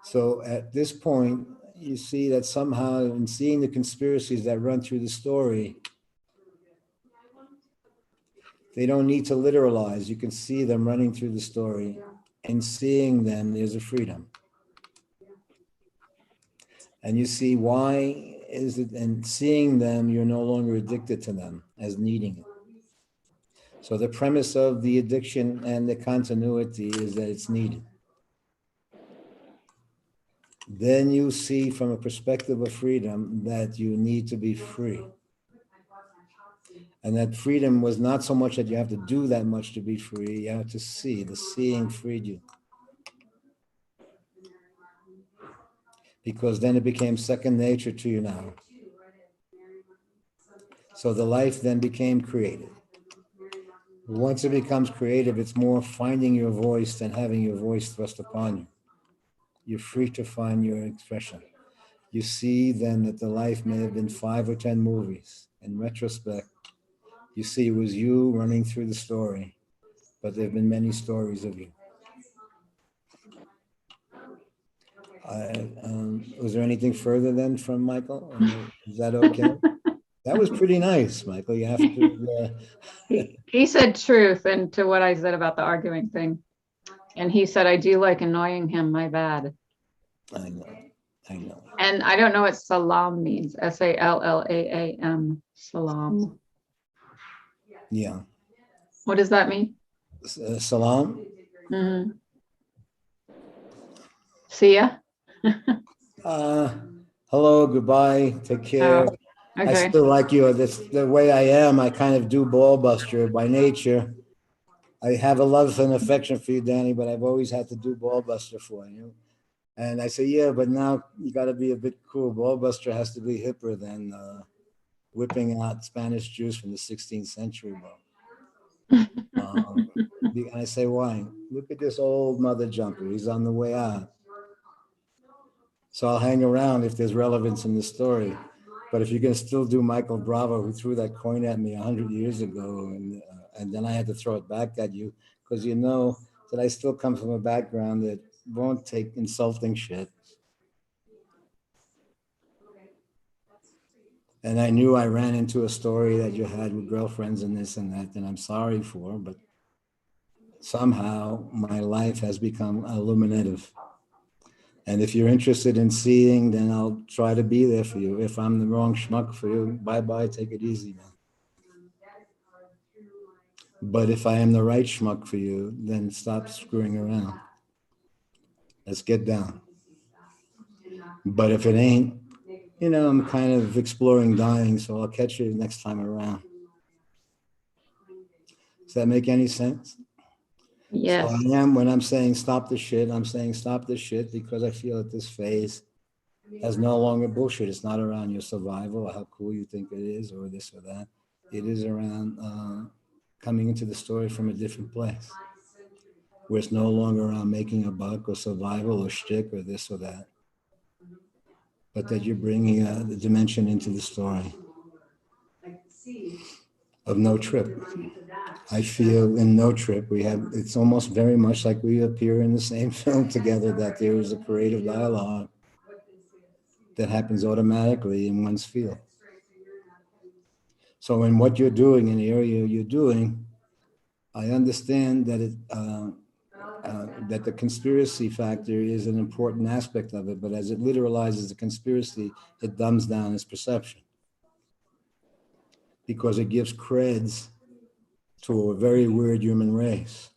Speaker 1: So at this point, you see that somehow in seeing the conspiracies that run through the story, they don't need to literalize. You can see them running through the story, and seeing them, there's a freedom. And you see why is it, and seeing them, you're no longer addicted to them as needing it. So the premise of the addiction and the continuity is that it's needed. Then you see from a perspective of freedom that you need to be free. And that freedom was not so much that you have to do that much to be free, you have to see. The seeing freed you. Because then it became second nature to you now. So the life then became creative. Once it becomes creative, it's more finding your voice than having your voice thrust upon you. You're free to find your expression. You see then that the life may have been 5 or 10 movies. In retrospect, you see it was you running through the story, but there have been many stories of you. Was there anything further then from Michael? Is that okay? That was pretty nice, Michael. You have to.
Speaker 4: He said truth and to what I said about the arguing thing. And he said, I do like annoying him, my bad.
Speaker 1: I know.
Speaker 4: And I don't know what salam means. SALLAAM. Salam.
Speaker 1: Yeah.
Speaker 4: What does that mean?
Speaker 1: Salam.
Speaker 4: Mm-hmm. See ya.
Speaker 1: Hello, goodbye, take care.
Speaker 4: Oh, okay.
Speaker 1: I still like you. That's the way I am. I kind of do ball buster by nature. I have a love and affection for you, Danny, but I've always had to do ball buster for you. And I say, yeah, but now you got to be a bit cool. Ball buster has to be hipper than whipping out Spanish juice from the 16th century, bro. And I say, why? Look at this old mother jumper. He's on the way out. So I'll hang around if there's relevance in the story. But if you can still do Michael Bravo, who threw that coin at me 100 years ago, and then I had to throw it back at you, because you know that I still come from a background that won't take insulting shit. And I knew I ran into a story that you had with girlfriends and this and that, and I'm sorry for, but somehow my life has become illuminative. And if you're interested in seeing, then I'll try to be there for you. If I'm the wrong schmuck for you, bye-bye, take it easy, man. But if I am the right schmuck for you, then stop screwing around. Let's get down. But if it ain't, You know, I'm kind of exploring dying, so I'll catch you next time around. Does that make any sense?
Speaker 4: Yes.
Speaker 1: So I am, when I'm saying stop the shit, I'm saying stop the shit because I feel that this phase has no longer bullshit. It's not around your survival or how cool you think it is or this or that. It is around coming into the story from a different place, where it's no longer around making a buck or survival or shtick or this or that, but that you're bringing the dimension into the story of no trip. I feel in No Trip, it's almost very much like we appear in the same film together, that there is a creative dialogue that happens automatically in one's field. So in what you're doing, in the area you're doing, I understand that that the conspiracy factor is an important aspect of it, but as it literalizes the conspiracy, it dumbs down its perception because it gives creds to a very weird human race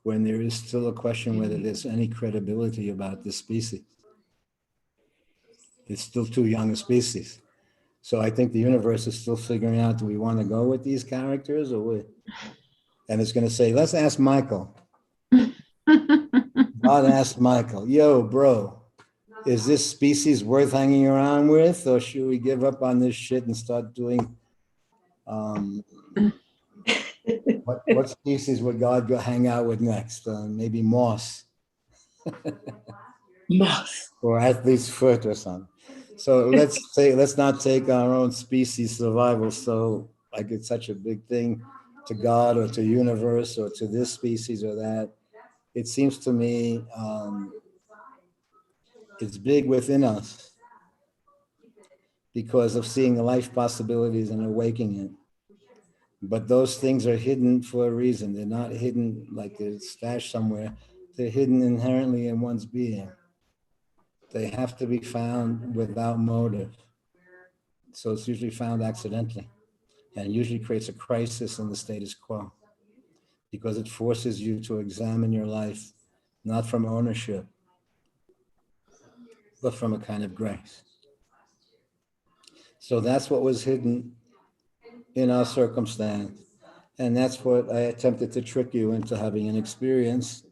Speaker 1: when there is still a question whether there's any credibility about this species. It's still too young a species. So I think the universe is still figuring out, do we want to go with these characters or what? And it's going to say, let's ask Michael. God asked Michael, yo, bro, is this species worth hanging around with, or should we give up on this shit and start doing what species would God go hang out with next? Maybe moss.
Speaker 2: Moth.
Speaker 1: Or athlete's foot or something. So let's not take our own species survival so like it's such a big thing to God or to universe or to this species or that. It seems to me it's big within us because of seeing the life possibilities and awakening it. But those things are hidden for a reason. They're not hidden like they're stashed somewhere. They're hidden inherently in one's being. They have to be found without motive. So it's usually found accidentally and usually creates a crisis in the status quo because it forces you to examine your life, not from ownership, but from a kind of grace. So that's what was hidden in our circumstance. And that's what I attempted to trick you into having an experience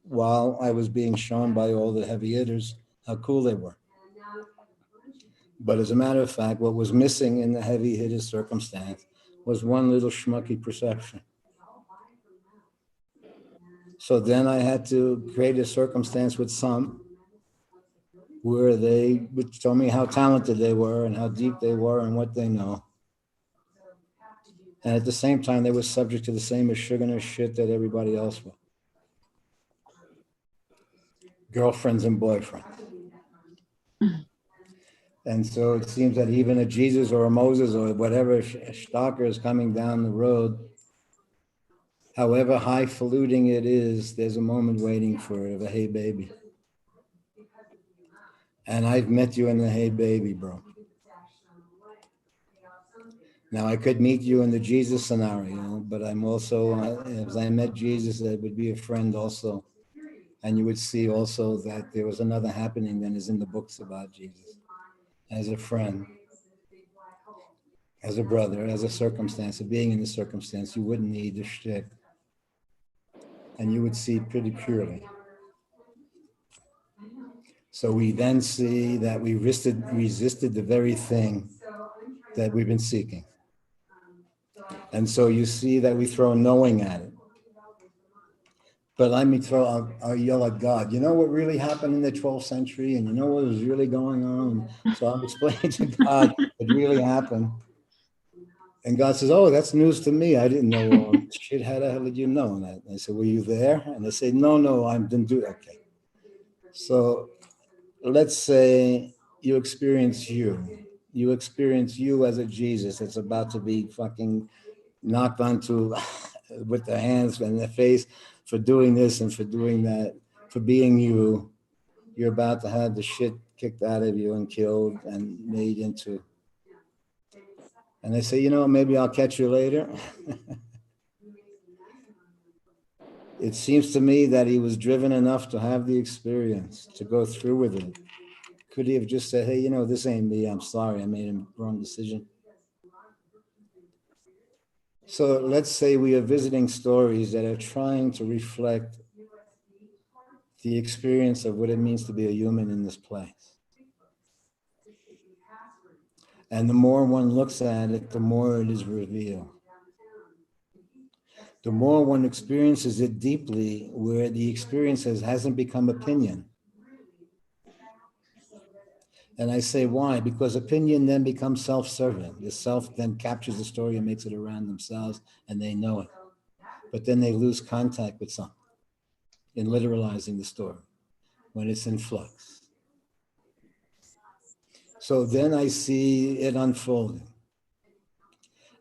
Speaker 1: while I was being shown by all the heavy hitters how cool they were. But as a matter of fact, what was missing in the heavy hitter circumstance was one little schmucky perception. So then I had to create a circumstance with some where they would tell me how talented they were and how deep they were and what they know. And at the same time, they were subject to the same sugar shit that everybody else was. Girlfriends and boyfriends. And so it seems that even a Jesus or a Moses or whatever stalker is coming down the road, however highfalutin it is, there's a moment waiting for it of a hey baby. And I've met you in the hey baby, bro. Now I could meet you in the Jesus scenario, but I'm also, as I met Jesus, I would be a friend also. And you would see also that there was another happening than is in the books about Jesus. As a friend, as a brother, as a circumstance, of being in the circumstance, you wouldn't need the shtick. And you would see pretty purely. So we then see that we resisted the very thing that we've been seeking. And so you see that we throw knowing at it. But let me I'll yell at God. You know what really happened in the 12th century? And you know what was really going on? So I'm explaining to God what really happened. And God says, oh, that's news to me. I didn't know all this shit. How the hell did you know that? And I said, were you there? And they say, no, I didn't do that. Okay. So let's say you experience you. You experience you as a Jesus that's about to be fucking knocked onto with the hands and the face for doing this and for doing that, for being you. You're about to have the shit kicked out of you and killed and made into. And they say, you know, maybe I'll catch you later. It seems to me that he was driven enough to have the experience, to go through with it, Could he have just said, hey, you know, this ain't me, I'm sorry, I made a wrong decision? So let's say we are visiting stories that are trying to reflect the experience of what it means to be a human in this place. And the more one looks at it, the more it is revealed. The more one experiences it deeply, where the experience hasn't become opinion. And I say, why? Because opinion then becomes self-serving. The self then captures the story and makes it around themselves, and they know it. But then they lose contact with something in literalizing the story when it's in flux. So then I see it unfolding.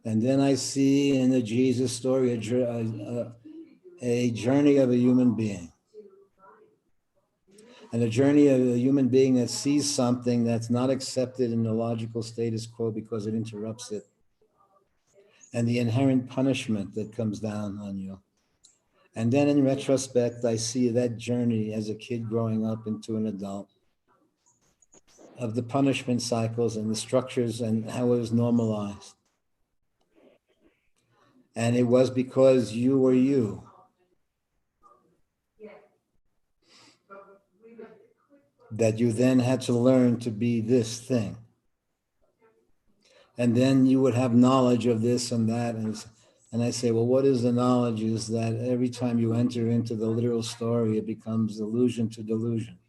Speaker 1: And then I see in the Jesus story a journey of a human being. And a journey of a human being that sees something that's not accepted in the logical status quo because it interrupts it. And the inherent punishment that comes down on you. And then in retrospect, I see that journey as a kid growing up into an adult of the punishment cycles and the structures and how it was normalized. And it was because you were you. That you then had to learn to be this thing. And then you would have knowledge of this and that. And I say, well, what is the knowledge? Is that every time you enter into the literal story, it becomes illusion to delusion.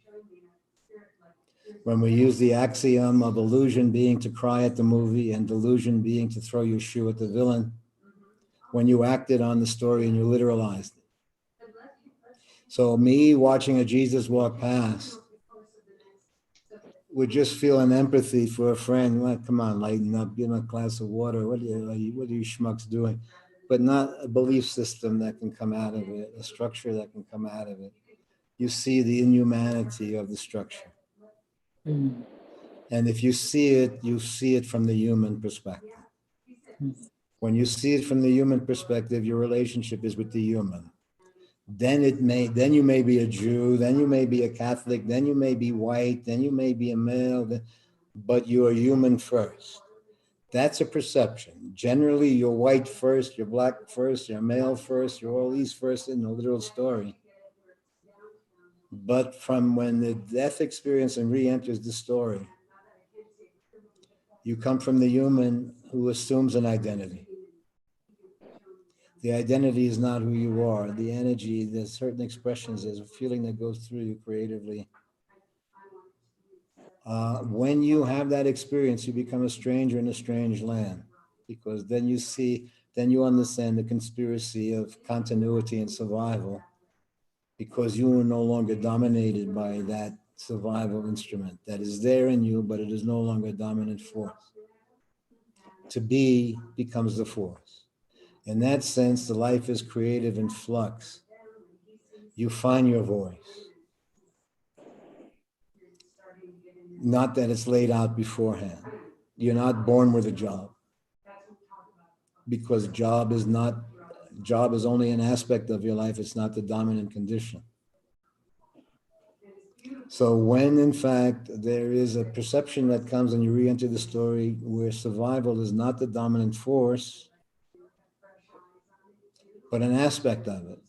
Speaker 1: When we use the axiom of illusion being to cry at the movie and delusion being to throw your shoe at the villain, when you acted on the story and you literalized it. So me watching a Jesus walk past would just feel an empathy for a friend. Well, come on, lighten up, give him a glass of water. What are you schmucks doing? But not a belief system that can come out of it, a structure that can come out of it. You see the inhumanity of the structure.
Speaker 2: Mm.
Speaker 1: And if you see it from the human perspective. When you see it from the human perspective, your relationship is with the human. Then you may be a Jew, then you may be a Catholic, then you may be white, then you may be a male, but you are human first. That's a perception. Generally, you're white first, you're black first, you're male first, you're all these first in the literal story. But from when the death experience and re-enters the story, you come from the human who assumes an identity. The identity is not who you are. The energy, there's certain expressions, there's a feeling that goes through you creatively. When you have that experience, you become a stranger in a strange land, because then you understand the conspiracy of continuity and survival, because you are no longer dominated by that survival instrument that is there in you, but it is no longer a dominant force. To be becomes the force. In that sense, the life is creative in flux. You find your voice. Not that it's laid out beforehand. You're not born with a job. Because job is only an aspect of your life, it's not the dominant condition. So when in fact there is a perception that comes and you re-enter the story where survival is not the dominant force, but an aspect of it,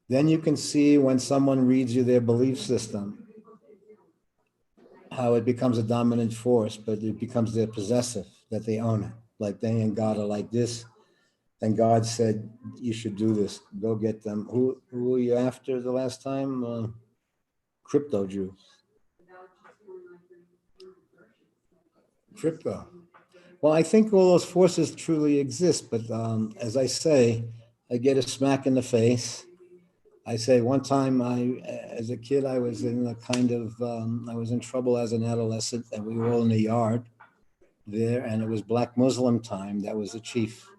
Speaker 1: then you can see when someone reads you their belief system, how it becomes a dominant force, but it becomes their possessive, that they own it. Like they and God are like this, and God said, you should do this, go get them. Who were you after the last time? Crypto Jews. Crypto. Well, I think all those forces truly exist, but as I say, I get a smack in the face. I say one time, as a kid, I was in I was in trouble as an adolescent, and we were all in the yard there, and it was Black Muslim time. That was the chief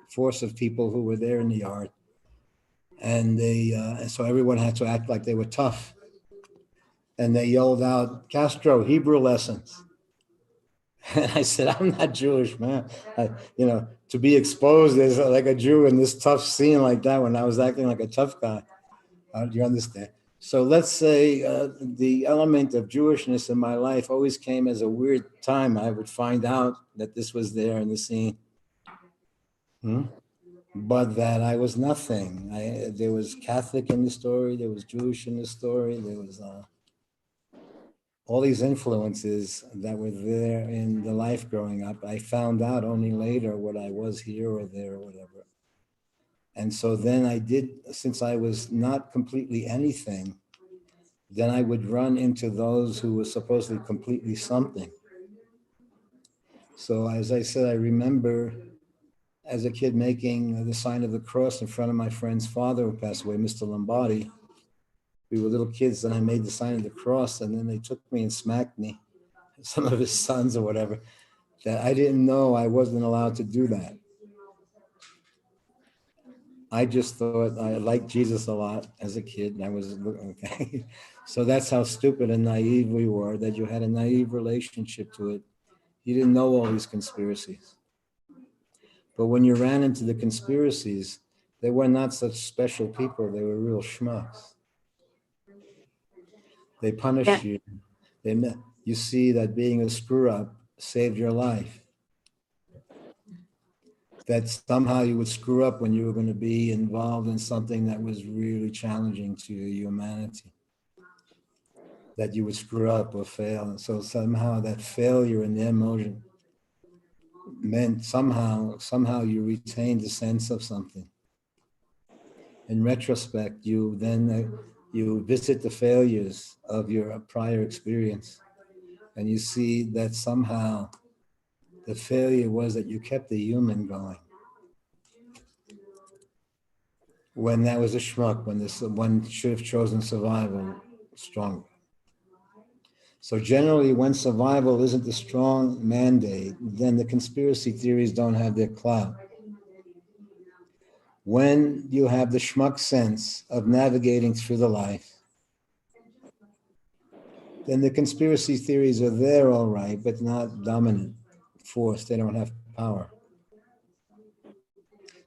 Speaker 1: force of people who were there in the yard. And so everyone had to act like they were tough. And they yelled out, Castro, Hebrew lessons. And I said, I'm not Jewish, man. To be exposed as like a Jew in this tough scene like that when I was acting like a tough guy. Do you understand? So let's say the element of Jewishness in my life always came as a weird time. I would find out that this was there in the scene. But that I was nothing. There was Catholic in the story, there was Jewish in the story, there was all these influences that were there in the life growing up. I found out only later what I was here or there or whatever. And so then I did, since I was not completely anything, then I would run into those who were supposedly completely something. So as I said, I remember as a kid making the sign of the cross in front of my friend's father who passed away, Mr. Lombardi. We were little kids and I made the sign of the cross, and then they took me and smacked me, some of his sons or whatever, that I didn't know I wasn't allowed to do that. I just thought I liked Jesus a lot as a kid, and I was, okay. So that's how stupid and naive we were, that you had a naive relationship to it. You didn't know all these conspiracies. But when you ran into the conspiracies, they were not such special people. They were real schmucks. They punished you. You see that being a screw up saved your life. That somehow you would screw up when you were going to be involved in something that was really challenging to your humanity. That you would screw up or fail. And so somehow that failure in their emotion meant somehow you retained a sense of something. In retrospect, you then you visit the failures of your prior experience, and you see that somehow the failure was that you kept the human going. When that was a schmuck, when one should have chosen survival stronger. So generally, when survival isn't the strong mandate, then the conspiracy theories don't have their clout. When you have the schmuck sense of navigating through the life, then the conspiracy theories are there, all right, but not dominant force. They don't have power.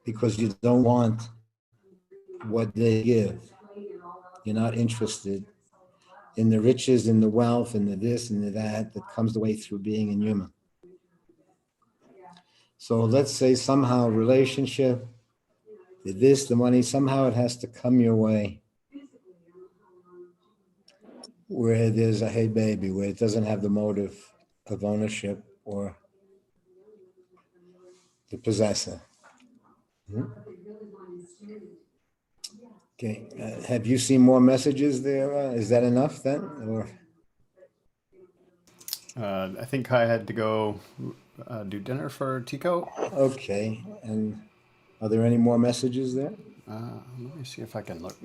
Speaker 1: Because you don't want what they give. You're not interested in the riches, in the wealth, in the this and the that comes the way through being a human. So let's say somehow relationship, the this, the money, somehow it has to come your way. Where there's a hey baby, where it doesn't have the motive of ownership or the possessor. Okay, have you seen more messages there? Is that enough then? Or
Speaker 3: I think I had to go do dinner for Tico.
Speaker 1: okay, and are there any more messages there?
Speaker 3: Let me see if I can look.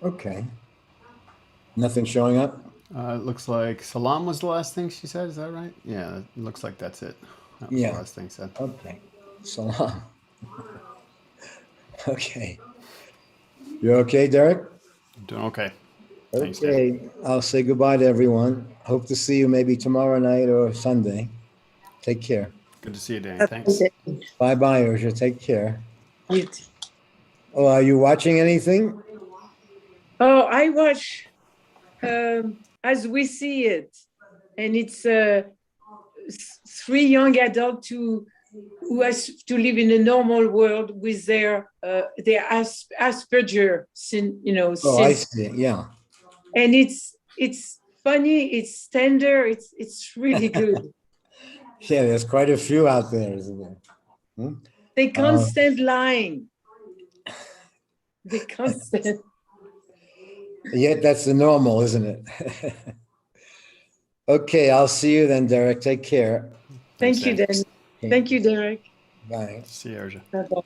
Speaker 1: Okay. Nothing showing up?
Speaker 3: It looks like salam was the last thing she said. Is that right? Yeah, it looks like that's it. That was
Speaker 1: Yeah.
Speaker 3: the last thing said.
Speaker 1: Okay. Salam. Okay. You're okay, Derek?
Speaker 3: Doing okay. Thanks, Dan.
Speaker 1: Okay. I'll say goodbye to everyone. Hope to see you maybe tomorrow night or Sunday. Take care.
Speaker 3: Good to see you, Danny. Thanks.
Speaker 1: Bye-bye, Ursula. Take care.
Speaker 2: You too.
Speaker 1: Oh, are you watching anything?
Speaker 2: Oh, I watch As We See It, and it's three young adults who has to live in a normal world with their Asperger,
Speaker 1: Oh, I see. Yeah.
Speaker 2: and it's funny, it's tender, it's really good.
Speaker 1: Yeah, there's quite a few out there, isn't there?
Speaker 2: They can't stand lying. They can't stand.
Speaker 1: Yet that's the normal, isn't it? Okay, I'll see you then, Derek. Take care.
Speaker 2: Thank
Speaker 3: Thanks,
Speaker 2: you,
Speaker 3: Dan.
Speaker 2: Dan. Thank you, Derek.
Speaker 1: Bye.
Speaker 3: See you, Arja.
Speaker 2: Bye-bye.